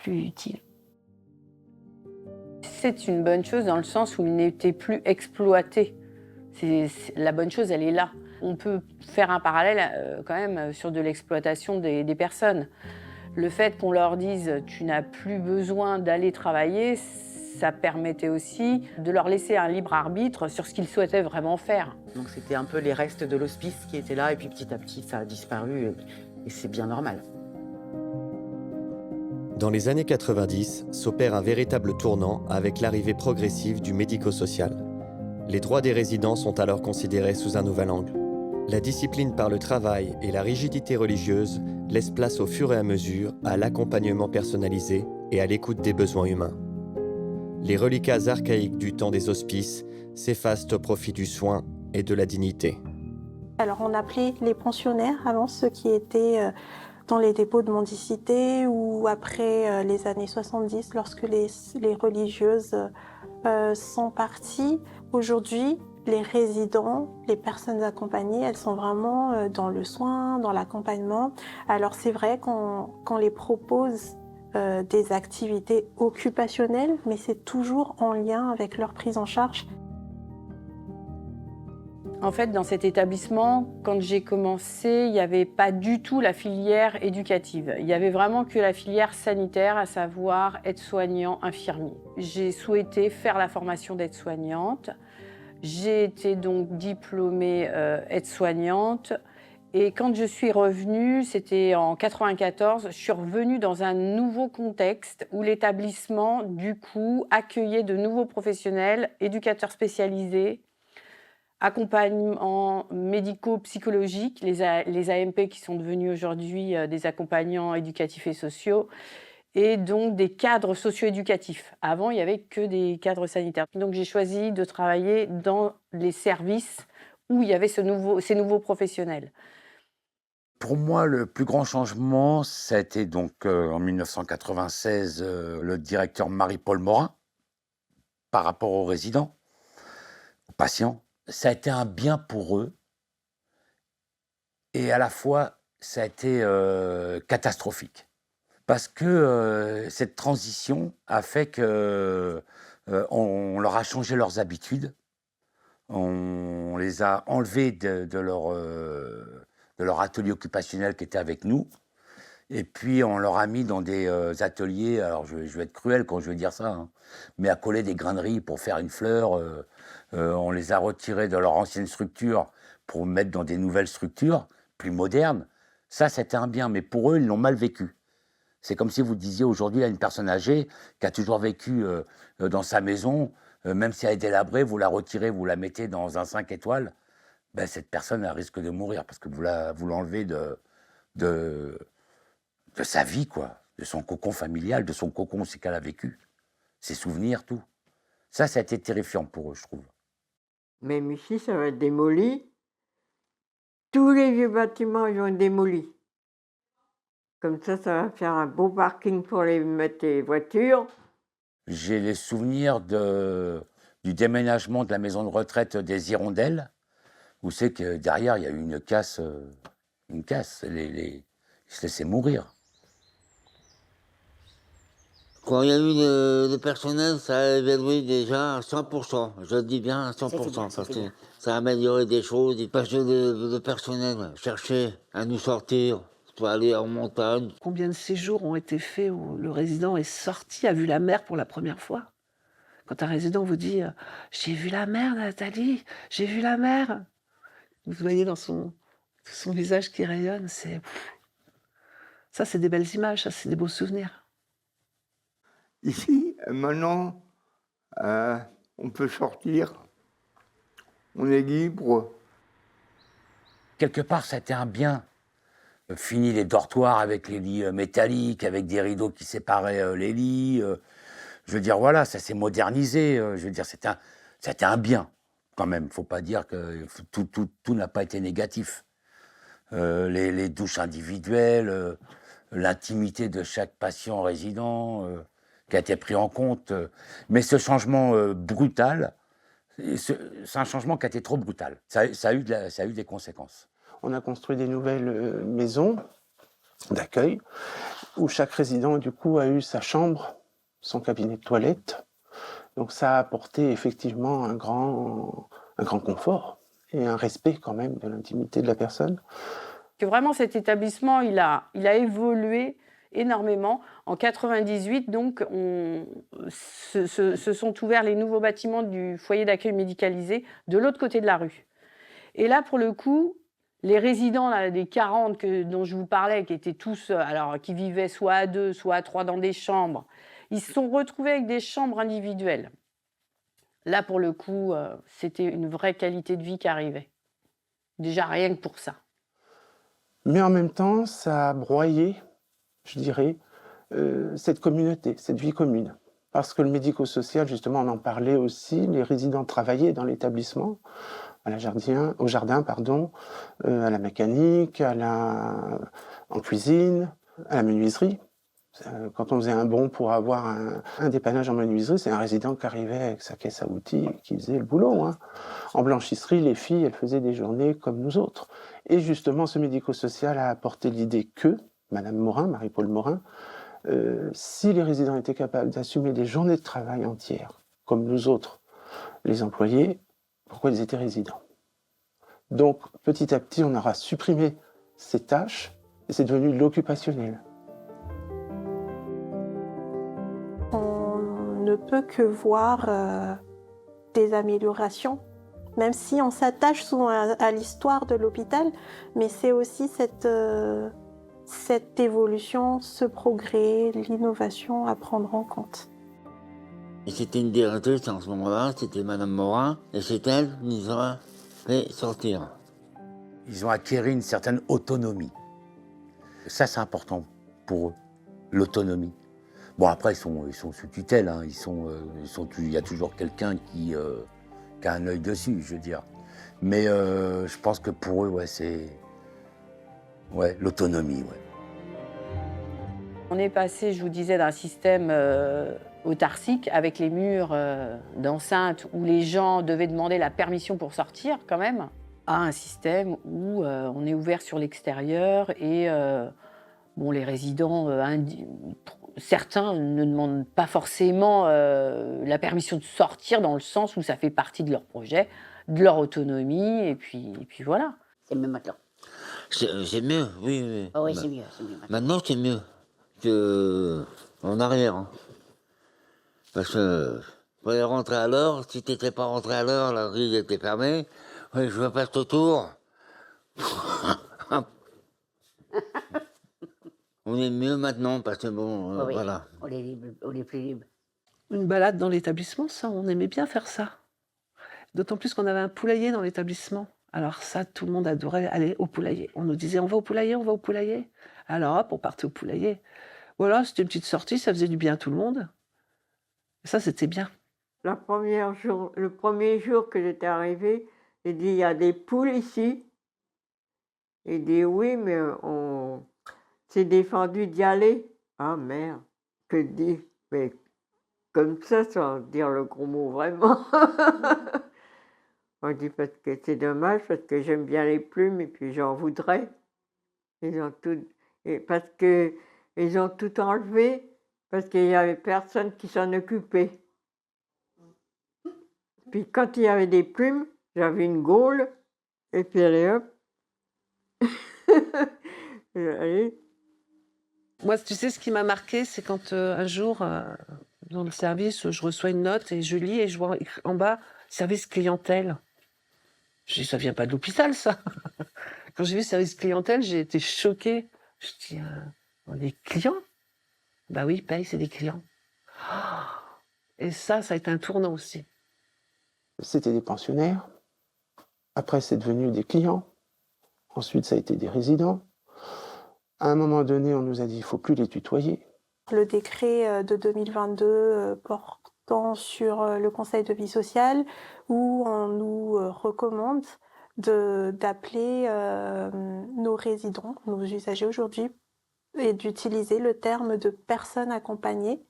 utiles. C'est une bonne chose dans le sens où ils n'étaient plus exploités. La bonne chose, elle est là. On peut faire un parallèle quand même sur de l'exploitation des personnes. Le fait qu'on leur dise « tu n'as plus besoin d'aller travailler », ça permettait aussi de leur laisser un libre arbitre sur ce qu'ils souhaitaient vraiment faire. Donc c'était un peu les restes de l'hospice qui étaient là et puis petit à petit ça a disparu et c'est bien normal. Dans les années 90, s'opère un véritable tournant avec l'arrivée progressive du médico-social. Les droits des résidents sont alors considérés sous un nouvel angle. La discipline par le travail et la rigidité religieuse laissent place au fur et à mesure à l'accompagnement personnalisé et à l'écoute des besoins humains. Les reliquats archaïques du temps des hospices s'effacent au profit du soin et de la dignité. Alors on appelait les pensionnaires avant ceux qui étaient dans les dépôts de mendicité ou après les années 70 lorsque les religieuses sont parties. Aujourd'hui, les résidents, les personnes accompagnées, elles sont vraiment dans le soin, dans l'accompagnement. Alors c'est vrai qu'on les propose des activités occupationnelles, mais c'est toujours en lien avec leur prise en charge. En fait, dans cet établissement, quand j'ai commencé, il n'y avait pas du tout la filière éducative. Il n'y avait vraiment que la filière sanitaire, à savoir aide-soignant, infirmier. J'ai souhaité faire la formation d'aide-soignante. J'ai été donc diplômée aide-soignante. Et quand je suis revenue, c'était en 1994, je suis revenue dans un nouveau contexte où l'établissement, du coup, accueillait de nouveaux professionnels, éducateurs spécialisés, accompagnements médico-psychologiques, les AMP qui sont devenus aujourd'hui des accompagnants éducatifs et sociaux, et donc des cadres socio-éducatifs. Avant, il n'y avait que des cadres sanitaires. Donc j'ai choisi de travailler dans les services où il y avait ces nouveaux professionnels. Pour moi, le plus grand changement, ça a été donc en 1996 le directeur Marie-Paul Morin par rapport aux résidents, aux patients. Ça a été un bien pour eux et à la fois, ça a été catastrophique. Parce que cette transition a fait que on leur a changé leurs habitudes, on les a enlevés de leur atelier occupationnel qui était avec nous, et puis on leur a mis dans des ateliers, alors je vais être cruel quand je vais dire ça, hein, mais à coller des graineries pour faire une fleur, on les a retirés de leur ancienne structure pour mettre dans des nouvelles structures, plus modernes. Ça, c'était un bien, mais pour eux, ils l'ont mal vécu. C'est comme si vous disiez aujourd'hui à une personne âgée qui a toujours vécu dans sa maison, même si elle est délabrée, vous la retirez, vous la mettez dans un 5 étoiles, ben, cette personne elle risque de mourir parce que vous l'enlevez de sa vie, quoi, de son cocon familial, de son cocon, c'est qu'elle a vécu, ses souvenirs, tout. Ça a été terrifiant pour eux, je trouve. Même ici, ça va être démoli. Tous les vieux bâtiments, ils vont être démolis. Comme ça va faire un beau parking pour mettre les voitures. J'ai les souvenirs du déménagement de la maison de retraite des Hirondelles, où c'est que derrière, il y a eu une casse. Ils se laissaient mourir. Quand il y a eu le personnel, ça a évolué déjà à 100%. Je le dis bien à 100%, parce que ça a amélioré des choses. Parce que le personnel cherchait à nous sortir, pour aller en montagne. Combien de séjours ont été faits où le résident est sorti, a vu la mer pour la première fois? Quand un résident vous dit « J'ai vu la mer, Nathalie, j'ai vu la mer », vous voyez dans son visage qui rayonne, ça c'est des belles images, ça c'est des beaux souvenirs. Ici, maintenant, on peut sortir, on est libre. Quelque part, c'était un bien. Fini les dortoirs avec les lits métalliques, avec des rideaux qui séparaient les lits. Je veux dire, voilà, ça s'est modernisé. Je veux dire, c'était un bien, quand même. Il ne faut pas dire que tout n'a pas été négatif. Les douches individuelles, l'intimité de chaque patient résident qui a été pris en compte. Mais ce changement brutal, c'est un changement qui a été trop brutal. Ça a eu des conséquences. On a construit des nouvelles maisons d'accueil où chaque résident, du coup, a eu sa chambre, son cabinet de toilette. Donc ça a apporté effectivement un grand confort et un respect quand même de l'intimité de la personne. Que vraiment cet établissement, il a évolué énormément. En 98, donc, se sont ouverts les nouveaux bâtiments du foyer d'accueil médicalisé de l'autre côté de la rue. Et là, pour le coup, les résidents là, des 40 dont je vous parlais, qui étaient tous, alors qui vivaient soit à 2, soit à 3 dans des chambres, ils se sont retrouvés avec des chambres individuelles. Là, pour le coup, c'était une vraie qualité de vie qui arrivait. Déjà, rien que pour ça. Mais en même temps, ça a broyé, je dirais, cette communauté, cette vie commune. Parce que le médico-social, justement, on en parlait aussi, les résidents travaillaient dans l'établissement, au jardin, à la mécanique, en cuisine, à la menuiserie. Quand on faisait un bon pour avoir un dépannage en menuiserie, c'est un résident qui arrivait avec sa caisse à outils et qui faisait le boulot. Hein. En blanchisserie, les filles, elles faisaient des journées comme nous autres. Et justement, ce médico-social a apporté l'idée que, Madame Morin, Marie-Paul Morin, si les résidents étaient capables d'assumer des journées de travail entières, comme nous autres, les employés, pourquoi ils étaient résidents? Donc, petit à petit, on aura supprimé ces tâches et c'est devenu l'occupationnel. On ne peut que voir des améliorations, même si on s'attache souvent à l'histoire de l'hôpital, mais c'est aussi cette évolution, ce progrès, l'innovation à prendre en compte. Et c'était une directrice en ce moment-là, c'était Madame Morin, et c'est elle qui nous a fait sortir. Ils ont acquis une certaine autonomie. Ça, c'est important pour eux, l'autonomie. Bon, après, ils sont sous tutelle, hein. Il y a toujours quelqu'un qui a un œil dessus, je veux dire. Mais je pense que pour eux, ouais, c'est l'autonomie. Ouais. On est passé, je vous disais, d'un système autarcique avec les murs d'enceinte où les gens devaient demander la permission pour sortir quand même, a un système où on est ouvert sur l'extérieur et bon, les résidents, certains ne demandent pas forcément la permission de sortir dans le sens où ça fait partie de leur projet, de leur autonomie, et puis voilà. C'est mieux maintenant. C'est mieux, oui. Oui, Oh oui, c'est mieux maintenant, c'est mieux qu'en arrière. Hein. Parce que pour aller rentrer à l'heure, si tu n'étais pas rentré à l'heure, la grille était fermée. Oui, je me passe autour. On est mieux maintenant parce que bon, Oh oui, voilà. on est libre, on est plus libre. Une balade dans l'établissement, ça, on aimait bien faire ça. D'autant plus qu'on avait un poulailler dans l'établissement. Alors ça, tout le monde adorait aller au poulailler. On nous disait, on va au poulailler, on va au poulailler. Alors hop, on partait au poulailler. Voilà, c'était une petite sortie, ça faisait du bien à tout le monde. Et ça, c'était bien. Le premier jour que j'étais arrivée, j'ai dit, il y a des poules ici. Il dit, oui, mais on s'est défendu d'y aller. Ah merde, que dire, mais comme ça, sans dire le gros mot vraiment. On dit parce que c'est dommage, parce que j'aime bien les plumes et puis j'en voudrais. Ils ont tout, et parce que ils ont tout enlevé, parce qu'il n'y avait personne qui s'en occupait. Puis quand il y avait des plumes, j'avais une gaule, et puis allez hop. Allez. Moi, tu sais, ce qui m'a marqué, c'est quand un jour, dans le service, je reçois une note et je lis et je vois en bas « Service clientèle ». Je dis « Ça vient pas de l'hôpital, ça !» Quand j'ai vu « Service clientèle », j'ai été choquée. Je dis « Des clients ?» Bah oui, paye, c'est des clients. Et ça a été un tournant aussi. C'était des pensionnaires. Après, c'est devenu des clients. Ensuite, ça a été des résidents. À un moment donné, on nous a dit, il ne faut plus les tutoyer. Le décret de 2022 portant sur le Conseil de vie sociale, où on nous recommande d'appeler nos résidents, nos usagers aujourd'hui, et d'utiliser le terme de personnes accompagnées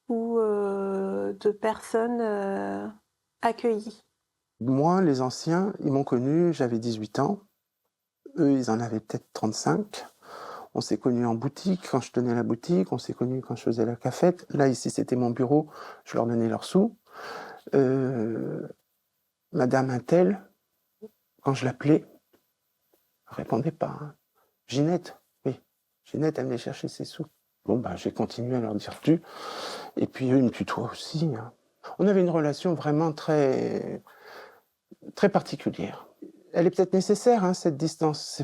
ou de personnes accueillies. Moi, les anciens, ils m'ont connu, j'avais 18 ans. Eux, ils en avaient peut-être 35. On s'est connus en boutique, quand je tenais la boutique. On s'est connus quand je faisais la cafette. Là, ici, c'était mon bureau. Je leur donnais leurs sous. Madame Intel, quand je l'appelais, elle ne répondait pas. Hein. Ginette, oui. Ginette, elle venait chercher ses sous. Bon, ben, j'ai continué à leur dire tu. Et puis, eux, ils me tutoient aussi. Hein. On avait une relation vraiment très, très particulière. Elle est peut-être nécessaire, hein, cette distance.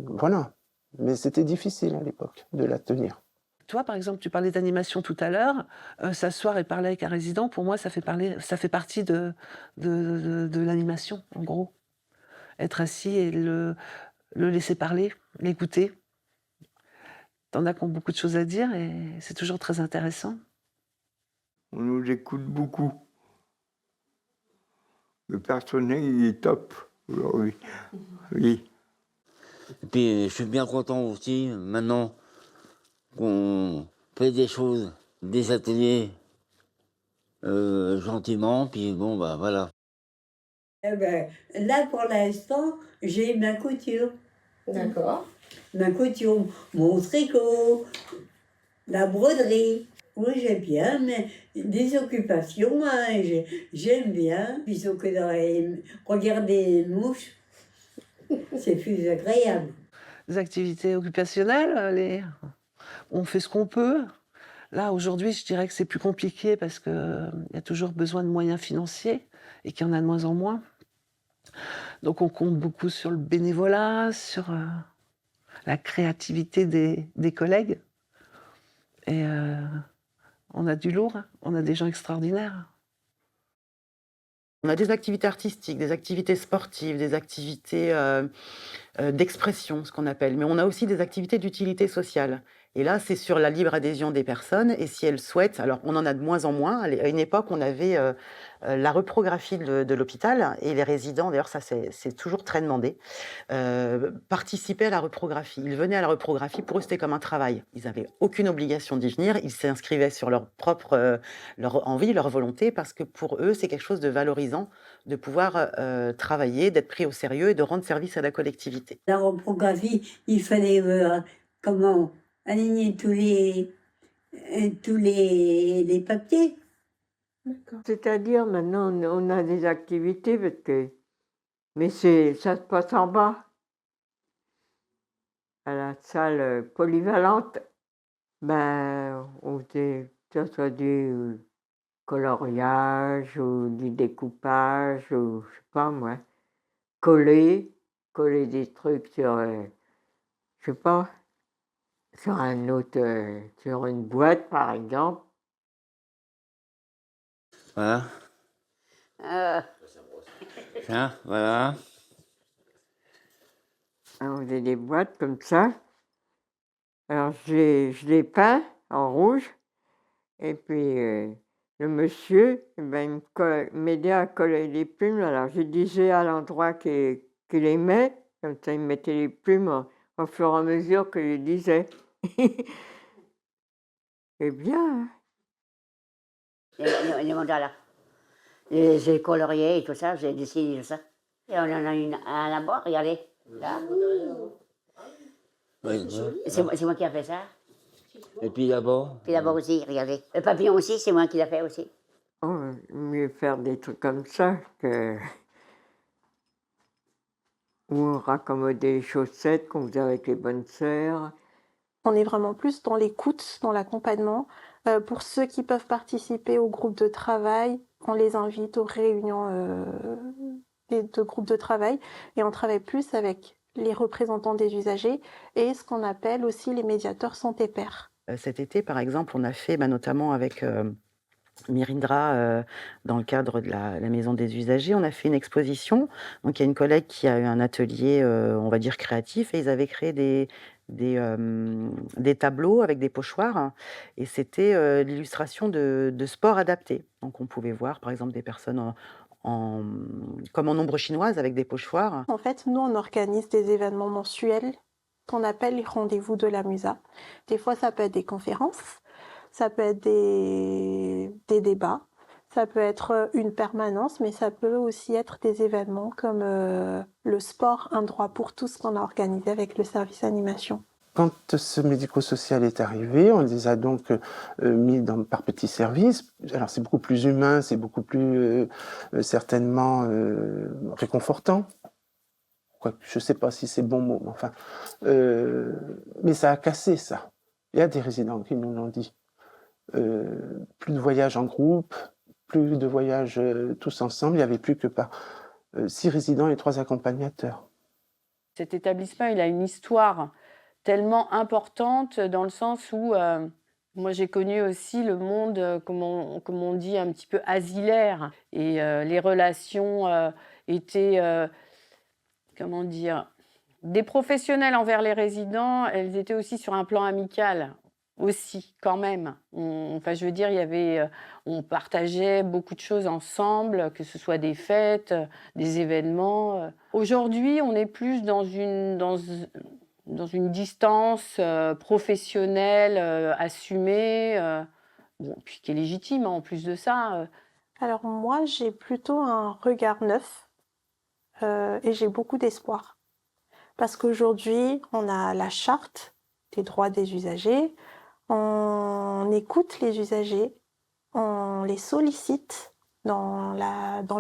Voilà. Mais c'était difficile à l'époque de la tenir. Toi, par exemple, tu parlais d'animation tout à l'heure. S'asseoir et parler avec un résident, pour moi, ça fait partie de l'animation, en gros. Être assis et le laisser parler, l'écouter. T'en as qui ont beaucoup de choses à dire et c'est toujours très intéressant. On nous écoute beaucoup. Le personnel, il est top aujourd'hui. Oui. Et puis, je suis bien content aussi, maintenant, qu'on fait des choses, des ateliers, gentiment, puis bon, bah voilà. Eh ben, là, pour l'instant, j'ai ma couture. D'accord. Ma couture, mon tricot, la broderie. Oui, j'aime bien, mais des occupations, hein, j'aime bien. Plutôt que de regarder les mouches, c'est plus agréable. Les activités occupationnelles, on fait ce qu'on peut. Là, aujourd'hui, je dirais que c'est plus compliqué parce qu'il y a toujours besoin de moyens financiers et qu'il y en a de moins en moins. Donc, on compte beaucoup sur le bénévolat, sur la créativité des collègues. Et on a du lourd, hein. On a des gens extraordinaires. On a des activités artistiques, des activités sportives, des activités d'expression, ce qu'on appelle. Mais on a aussi des activités d'utilité sociale. Et là, c'est sur la libre adhésion des personnes et si elles souhaitent, alors on en a de moins en moins. À une époque, on avait la reprographie de l'hôpital et les résidents, d'ailleurs ça c'est toujours très demandé, participaient à la reprographie. Ils venaient à la reprographie, pour eux c'était comme un travail. Ils n'avaient aucune obligation d'y venir, ils s'inscrivaient sur leur propre leur envie, leur volonté, parce que pour eux c'est quelque chose de valorisant de pouvoir travailler, d'être pris au sérieux et de rendre service à la collectivité. La reprographie, il fallait comment aligner tous les papiers. C'est-à-dire, maintenant, on a des activités, parce que... mais ça se passe en bas, à la salle polyvalente. Ben, on faisait que ce soit du coloriage ou du découpage, ou je sais pas moi, coller des trucs sur, je sais pas, sur un autre, sur une boîte par exemple. Voilà. Tiens, voilà. On faisait des boîtes comme ça. Alors je l'ai peint en rouge. Et puis le monsieur, eh ben, m'aidait à coller les plumes. Alors je disais à l'endroit qu'il aimait. Comme ça, il mettait les plumes au fur et à mesure que je disais. C'est bien, hein? Les mandalas. J'ai colorié et tout ça, j'ai dessiné tout ça. Et on en a une à là-bas, regardez. Là. Oui, C'est moi qui a fait ça. et puis d'abord. Puis d'abord aussi, regardez. Le papillon aussi, c'est moi qui l'a fait aussi. Oh, mieux faire des trucs comme ça que... ou raccommoder les chaussettes qu'on faisait avec les bonnes sœurs. On est vraiment plus dans l'écoute, dans l'accompagnement. Pour ceux qui peuvent participer au groupe de travail, on les invite aux réunions de groupes de travail et on travaille plus avec les représentants des usagers et ce qu'on appelle aussi les médiateurs santé-pairs. Cet été, par exemple, on a fait notamment avec Mirindra, dans le cadre de la maison des usagers, on a fait une exposition. Donc il y a une collègue qui a eu un atelier, on va dire créatif, et ils avaient créé des tableaux avec des pochoirs, et c'était l'illustration de sports adaptés. Donc on pouvait voir par exemple des personnes comme en ombre chinoise avec des pochoirs. En fait, nous, on organise des événements mensuels qu'on appelle les rendez-vous de la MUSA. Des fois, ça peut être des conférences, ça peut être des débats, ça peut être une permanence, mais ça peut aussi être des événements comme le sport, un droit pour tous qu'on a organisé avec le service animation. Quand ce médico-social est arrivé, on les a donc mis par petits services. Alors c'est beaucoup plus humain, c'est beaucoup plus certainement réconfortant. Je ne sais pas si c'est bon mot, mais enfin. Mais ça a cassé ça. Il y a des résidents qui nous l'ont dit. Plus de voyages en groupe, plus de voyages tous ensemble. Il n'y avait plus que 6 résidents et 3 accompagnateurs. Cet établissement, il a une histoire tellement importante dans le sens où moi j'ai connu aussi le monde, comme on dit, un petit peu asilaire. Et les relations étaient, comment dire, des professionnels envers les résidents, elles étaient aussi sur un plan amical. Aussi, quand même. Enfin, je veux dire, on partageait beaucoup de choses ensemble, que ce soit des fêtes, des événements. Aujourd'hui, on est plus dans une distance professionnelle, assumée, puis qui est légitime en plus de ça. Alors moi, j'ai plutôt un regard neuf et j'ai beaucoup d'espoir. Parce qu'aujourd'hui, on a la charte des droits des usagers, on écoute les usagers, on les sollicite dans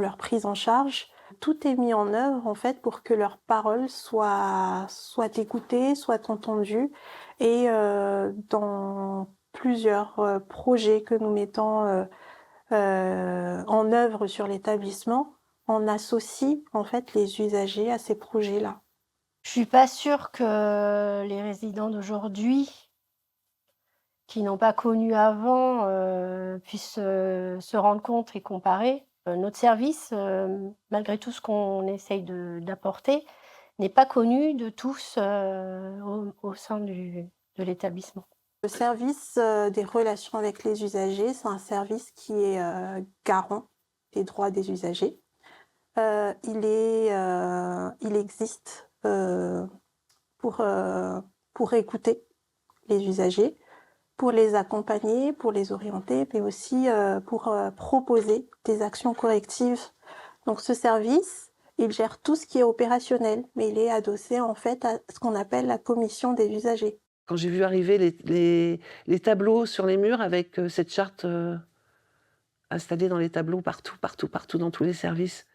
leur prise en charge. Tout est mis en œuvre en fait pour que leurs paroles soient écoutées, soient entendues. Et dans plusieurs projets que nous mettons en œuvre sur l'établissement, on associe en fait les usagers à ces projets-là. Je suis pas sûre que les résidents d'aujourd'hui, qui n'ont pas connu avant, puissent se rendre compte et comparer. Notre service, malgré tout ce qu'on essaye d'apporter, n'est pas connu de tous au sein de l'établissement. Le service des relations avec les usagers, c'est un service qui est garant des droits des usagers. Il existe pour écouter les usagers, pour les accompagner, pour les orienter, mais aussi pour proposer des actions correctives. Donc ce service, il gère tout ce qui est opérationnel, mais il est adossé en fait à ce qu'on appelle la commission des usagers. Quand j'ai vu arriver les tableaux sur les murs avec cette charte installée dans les tableaux partout, dans tous les services.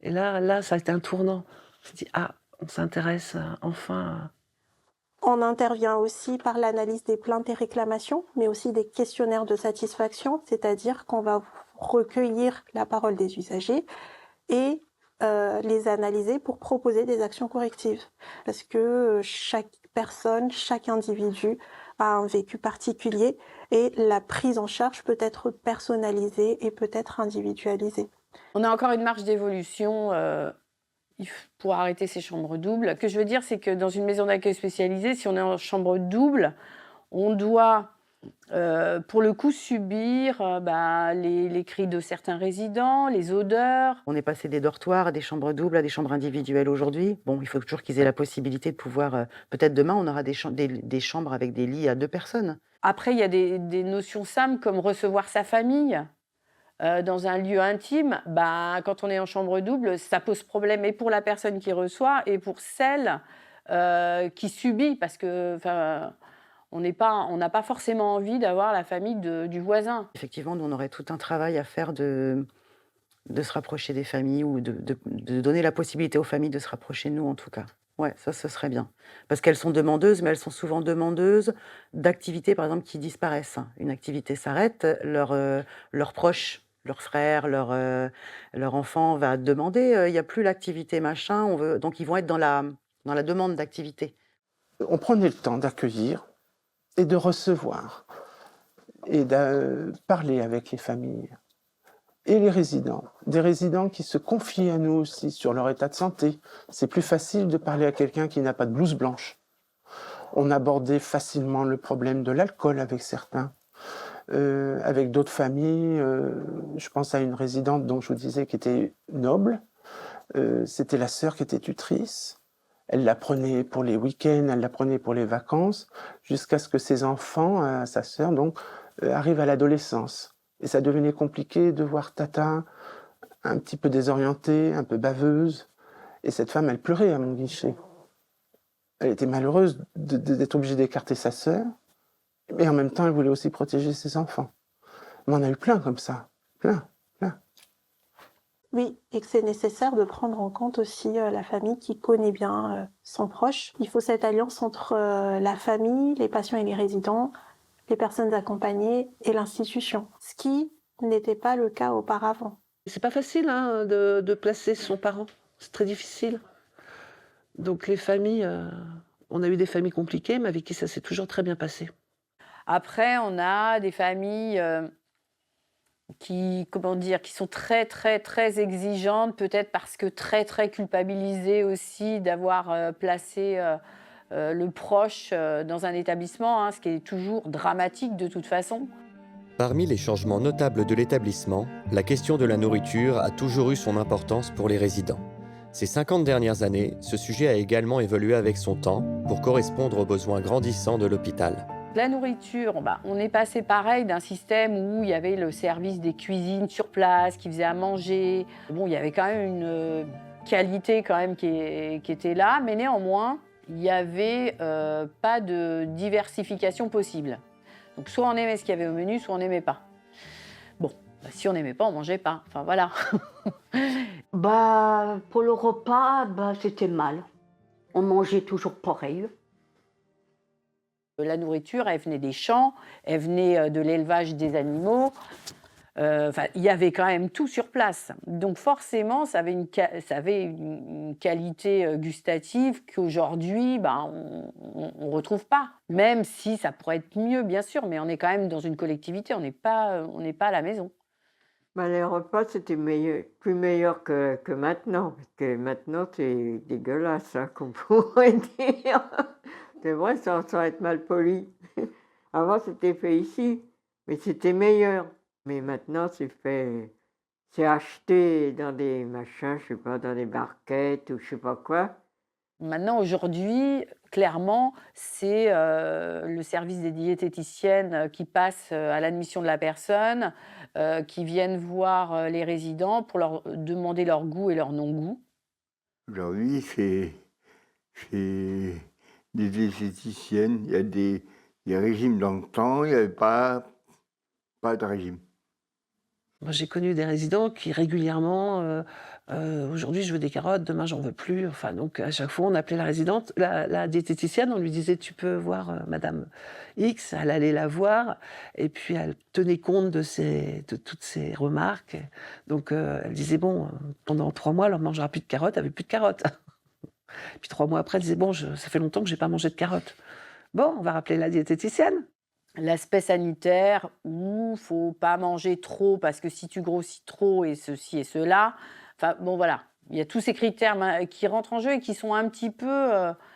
Et là, ça a été un tournant. Je me suis dit, ah, on s'intéresse enfin. On intervient aussi par l'analyse des plaintes et réclamations, mais aussi des questionnaires de satisfaction, c'est-à-dire qu'on va recueillir la parole des usagers et les analyser pour proposer des actions correctives. Parce que chaque personne, chaque individu a un vécu particulier et la prise en charge peut être personnalisée et peut être individualisée. On a encore une marge d'évolution pour arrêter ces chambres doubles. Ce que je veux dire, c'est que dans une maison d'accueil spécialisée, si on est en chambre double, on doit, pour le coup, subir les cris de certains résidents, les odeurs. On est passé des dortoirs à des chambres doubles, à des chambres individuelles aujourd'hui. Bon, il faut toujours qu'ils aient la possibilité de pouvoir... peut-être demain, on aura des chambres avec des lits à 2 personnes. Après, il y a des notions simples comme recevoir sa famille. Dans un lieu intime, quand on est en chambre double, ça pose problème et pour la personne qui reçoit et pour celle qui subit, parce que on n'a pas forcément envie d'avoir la famille du voisin. Effectivement, nous, on aurait tout un travail à faire de se rapprocher des familles ou de donner la possibilité aux familles de se rapprocher de nous, en tout cas. Ouais, ça, ce serait bien. Parce qu'elles sont demandeuses, mais elles sont souvent demandeuses d'activités, par exemple, qui disparaissent. Une activité s'arrête, leurs proches, leurs frères, leur enfant va demander, il n'y a plus l'activité machin, donc ils vont être dans la demande d'activité. On prenait le temps d'accueillir et de recevoir et de parler avec les familles et les résidents. Des résidents qui se confient à nous aussi sur leur état de santé. C'est plus facile de parler à quelqu'un qui n'a pas de blouse blanche. On abordait facilement le problème de l'alcool avec certains. Avec d'autres familles, je pense à une résidente dont je vous disais qui était noble. C'était la sœur qui était tutrice. Elle la prenait pour les week-ends, elle la prenait pour les vacances, jusqu'à ce que ses enfants, sa sœur, donc, arrivent à l'adolescence. Et ça devenait compliqué de voir Tata un petit peu désorientée, un peu baveuse. Et cette femme, elle pleurait à mon guichet. Elle était malheureuse d'être obligée d'écarter sa sœur. Mais en même temps, elle voulait aussi protéger ses enfants. Mais on a eu plein comme ça. Plein. Oui, et que c'est nécessaire de prendre en compte aussi la famille qui connaît bien son proche. Il faut cette alliance entre la famille, les patients et les résidents, les personnes accompagnées et l'institution. Ce qui n'était pas le cas auparavant. C'est pas facile de placer son parent. C'est très difficile. Donc les familles, on a eu des familles compliquées, mais avec qui ça s'est toujours très bien passé. Après, on a des familles qui sont très, très, très exigeantes, peut-être parce que très, très culpabilisées aussi d'avoir placé le proche dans un établissement, ce qui est toujours dramatique de toute façon. Parmi les changements notables de l'établissement, la question de la nourriture a toujours eu son importance pour les résidents. Ces 50 dernières années, ce sujet a également évolué avec son temps pour correspondre aux besoins grandissants de l'hôpital. La nourriture, on est passé pareil d'un système où il y avait le service des cuisines sur place qui faisait à manger. Bon, il y avait quand même une qualité quand même qui était là, mais néanmoins, il n'y avait pas de diversification possible. Donc soit on aimait ce qu'il y avait au menu, soit on n'aimait pas. Bon, si on n'aimait pas, on mangeait pas. Enfin voilà. Pour le repas, c'était mal. On mangeait toujours pareil. La nourriture, elle venait des champs, elle venait de l'élevage des animaux. Il y avait quand même tout sur place. Donc forcément, ça avait une qualité gustative qu'aujourd'hui, on ne retrouve pas. Même si ça pourrait être mieux, bien sûr, mais on est quand même dans une collectivité, on n'est pas à la maison. Les repas, c'était plus meilleur que maintenant, parce que maintenant, c'est dégueulasse, qu'on pourrait dire. C'est vrai, sans être mal poli. Avant, c'était fait ici, mais c'était meilleur. Mais maintenant, c'est acheté dans des machins, je sais pas, dans des barquettes ou je sais pas quoi. Maintenant, aujourd'hui, clairement, c'est le service des diététiciennes qui passe à l'admission de la personne, qui viennent voir les résidents pour leur demander leur goût et leur non-goût. Aujourd'hui, c'est des diététiciennes. Il y a des régimes dans le temps, il n'y avait pas de régime. Moi, j'ai connu des résidents qui régulièrement, aujourd'hui je veux des carottes, demain j'en veux plus. Enfin, donc à chaque fois on appelait la résidente, la diététicienne, on lui disait tu peux voir Madame X, elle allait la voir et puis elle tenait compte de toutes ces remarques. Donc elle disait bon, pendant 3 mois elle ne mangera plus de carottes, elle n'avait plus de carottes. Puis 3 mois après elle disait bon, ça fait longtemps que j'ai pas mangé de carottes. Bon, on va rappeler la diététicienne. L'aspect sanitaire, où faut pas manger trop parce que si tu grossis trop et ceci et cela. Enfin bon voilà, il y a tous ces critères qui rentrent en jeu et qui sont un petit peu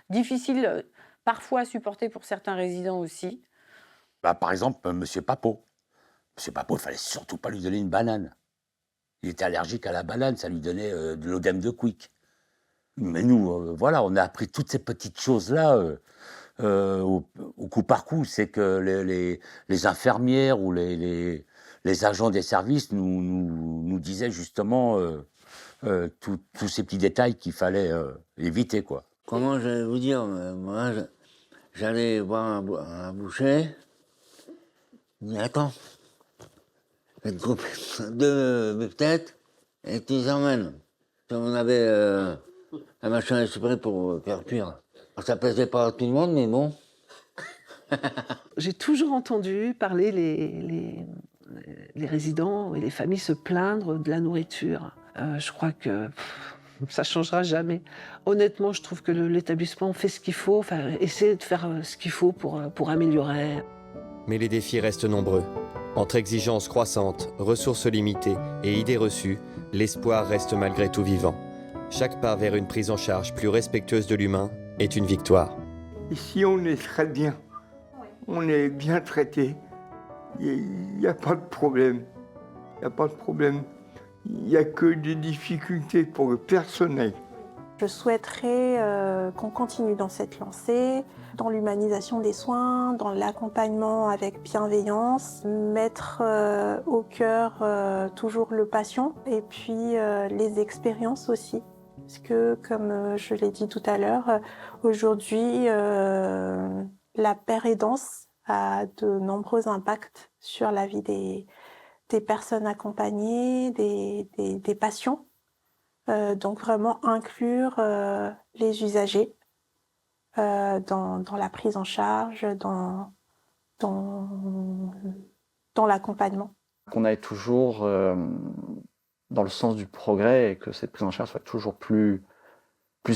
difficiles parfois à supporter pour certains résidents aussi. Bah, par exemple, Monsieur Papeau. Monsieur Papeau, il fallait surtout pas lui donner une banane. Il était allergique à la banane, ça lui donnait de l'œdème de Quick. Mais nous, voilà, on a appris toutes ces petites choses-là au coup par coup. C'est que les infirmières ou les agents des services nous disaient justement tous ces petits détails qu'il fallait éviter, quoi. Comment je vais vous dire, moi, j'allais voir un boucher. Il dit attends, je vais te couper 2 beefsteaks et tu les emmènes. On avait un machin exprès pour faire cuire. Ça plaisait pas à tout le monde, mais bon. J'ai toujours entendu parler les résidents et les familles se plaindre de la nourriture. Je crois que ça ne changera jamais. Honnêtement, je trouve que l'établissement fait ce qu'il faut, essaie de faire ce qu'il faut pour améliorer. Mais les défis restent nombreux. Entre exigences croissantes, ressources limitées et idées reçues, l'espoir reste malgré tout vivant. Chaque pas vers une prise en charge plus respectueuse de l'humain est une victoire. Ici, on est très bien. On est bien traité. Il n'y a pas de problème. Il n'y a pas de problème. Il n'y a que des difficultés pour le personnel. Je souhaiterais qu'on continue dans cette lancée, dans l'humanisation des soins, dans l'accompagnement avec bienveillance, mettre au cœur toujours le patient et puis les expériences aussi. Parce que, comme je l'ai dit tout à l'heure, aujourd'hui, la pérédance a de nombreux impacts sur la vie des personnes accompagnées, des patients. Donc vraiment inclure les usagers dans la prise en charge, dans l'accompagnement. Qu'on aille toujours dans le sens du progrès et que cette prise en charge soit toujours plus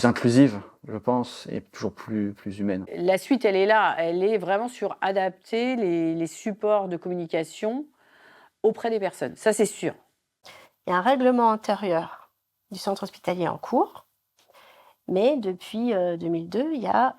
inclusive, je pense, et toujours plus humaine. La suite, elle est là. Elle est vraiment sur adapter les supports de communication auprès des personnes. Ça, c'est sûr. Il y a un règlement intérieur du centre hospitalier en cours, mais depuis 2002, il y a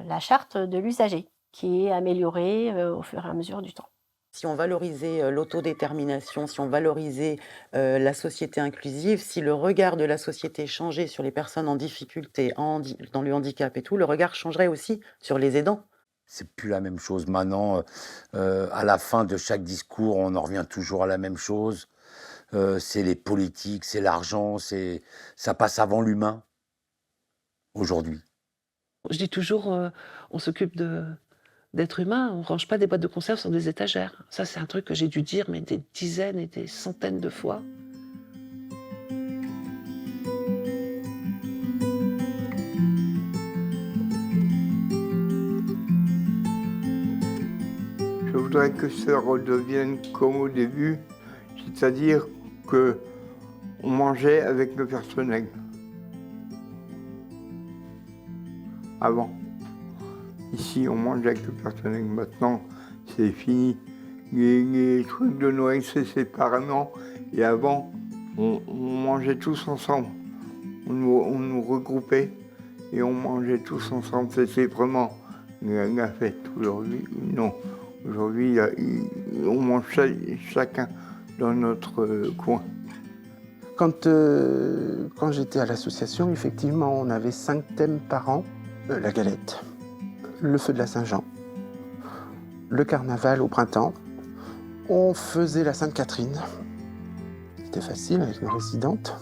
la charte de l'usager qui est améliorée au fur et à mesure du temps. Si on valorisait l'autodétermination, si on valorisait la société inclusive, si le regard de la société changeait sur les personnes en difficulté, dans le handicap et tout, le regard changerait aussi sur les aidants. C'est plus la même chose maintenant. À la fin de chaque discours, on en revient toujours à la même chose. C'est les politiques, c'est l'argent, ça passe avant l'humain aujourd'hui. Je dis toujours, on s'occupe d'êtres humains, on ne range pas des boîtes de conserve sur des étagères. Ça, c'est un truc que j'ai dû dire mais des dizaines et des centaines de fois. Je voudrais que ça redevienne comme au début, c'est-à-dire qu'on mangeait avec le personnel. Avant. Ici, on mange avec le personnel. Maintenant, c'est fini. Les trucs de Noël, c'est séparément. Et avant, on mangeait tous ensemble. On nous regroupait et on mangeait tous ensemble. C'était vraiment la fête. Aujourd'hui, non. Aujourd'hui, on mange chacun dans notre coin. Quand j'étais à l'association, effectivement, on avait 5 thèmes par an. La galette, le feu de la Saint-Jean, le carnaval au printemps. On faisait la Sainte-Catherine. C'était facile avec nos résidentes.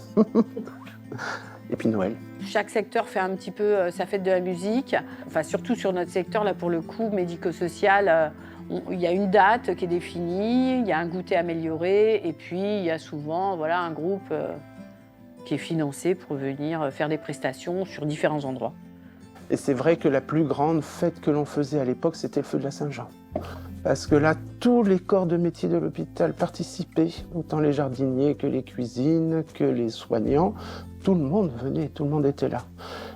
Et puis Noël. Chaque secteur fait un petit peu sa fête de la musique. Enfin, surtout sur notre secteur, là, pour le coup, médico-social, il y a une date qui est définie, il y a un goûter amélioré, et puis il y a souvent voilà, un groupe qui est financé pour venir faire des prestations sur différents endroits. Et c'est vrai que la plus grande fête que l'on faisait à l'époque, c'était le feu de la Saint-Jean. Parce que là, tous les corps de métier de l'hôpital participaient, autant les jardiniers que les cuisines, que les soignants. Tout le monde venait, tout le monde était là.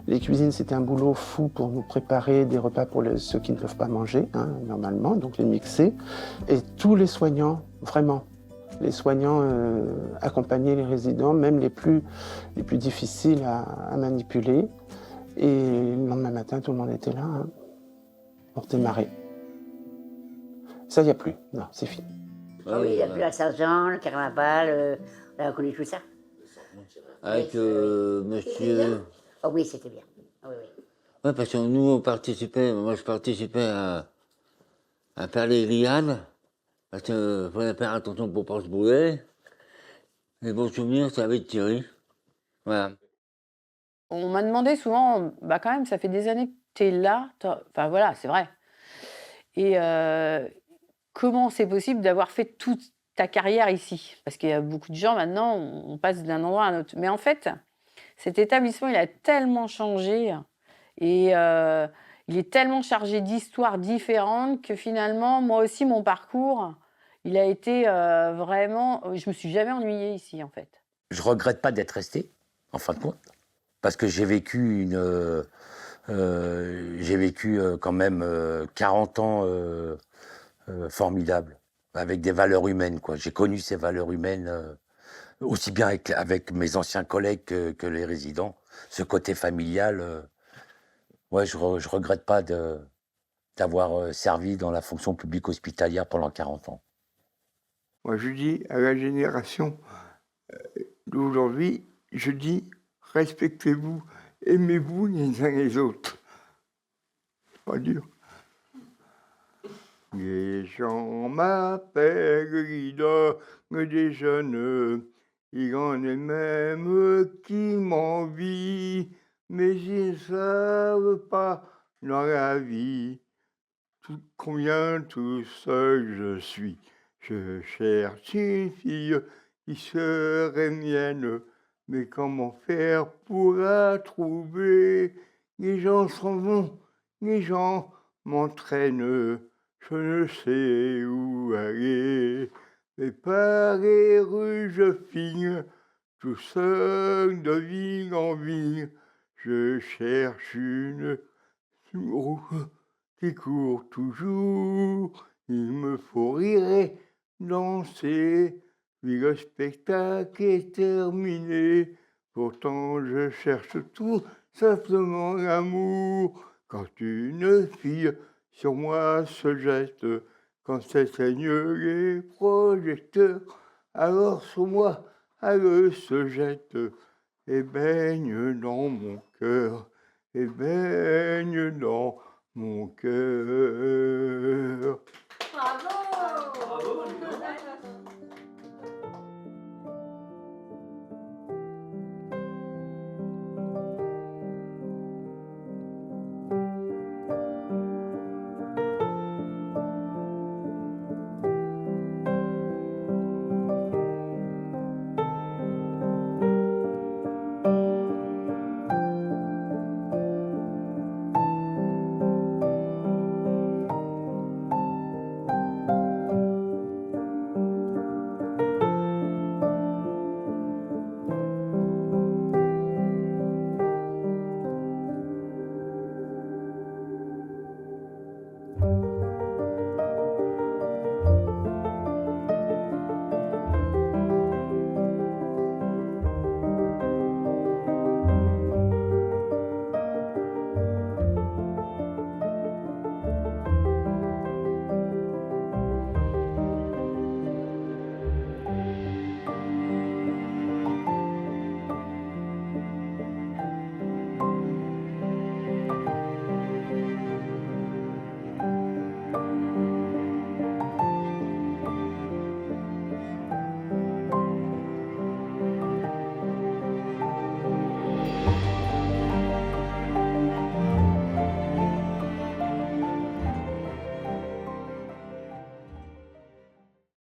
Les cuisines, c'était un boulot fou pour nous préparer des repas pour ceux qui ne peuvent pas manger, hein, normalement, donc les mixer. Et tous les soignants, vraiment, les soignants accompagnaient les résidents, même les plus difficiles à manipuler. Et le lendemain matin, tout le monde était là, hein, pour démarrer. Ça, il n'y a plus. Non, c'est fini. Ah oui, il n'y a plus la Saint-Jean, le carnaval, on connaît tout ça. Avec monsieur... Oh oui, c'était bien. Oui, oui. Oui, parce que nous, on participait, moi je participais à faire les lianes, parce qu'il fallait faire attention pour ne pas se brûler. Les bons souvenirs, c'est avec Thierry. Voilà. On m'a demandé souvent, bah quand même, ça fait des années que tu es là. Enfin voilà, c'est vrai. Et comment c'est possible d'avoir fait toute ta carrière ici? Parce qu'il y a beaucoup de gens maintenant, on passe d'un endroit à un autre. Mais en fait, cet établissement, il a tellement changé et il est tellement chargé d'histoires différentes que finalement, moi aussi, mon parcours, il a été vraiment... Je me suis jamais ennuyée ici, en fait. Je regrette pas d'être resté, en fin de compte, parce que j'ai vécu quand même 40 ans formidables, avec des valeurs humaines, quoi. J'ai connu ces valeurs humaines aussi bien avec mes anciens collègues que les résidents. Ce côté familial, ouais, je regrette pas d'avoir servi dans la fonction publique hospitalière pendant 40 ans. Moi, je dis à la génération d'aujourd'hui, je dis respectez-vous, aimez-vous les uns les autres. C'est pas dur. Les gens m'appellent leader des jeunes, il y en a même qui m'envient, mais ils ne savent pas dans la vie combien tout seul je suis. Je cherche une fille qui serait mienne, mais comment faire pour la trouver? Les gens s'en vont, les gens m'entraînent, je ne sais où aller. Mais par les rues je figne, tout seul de ville en ville, je cherche une roue qui court toujours. Il me faut rire et danser, puis le spectacle est terminé. Pourtant je cherche tout simplement l'amour. Quand une fille sur moi se jette, quand s'éteignent les projecteurs, alors sur moi elle se jette et baigne dans mon cœur, et baigne dans mon cœur.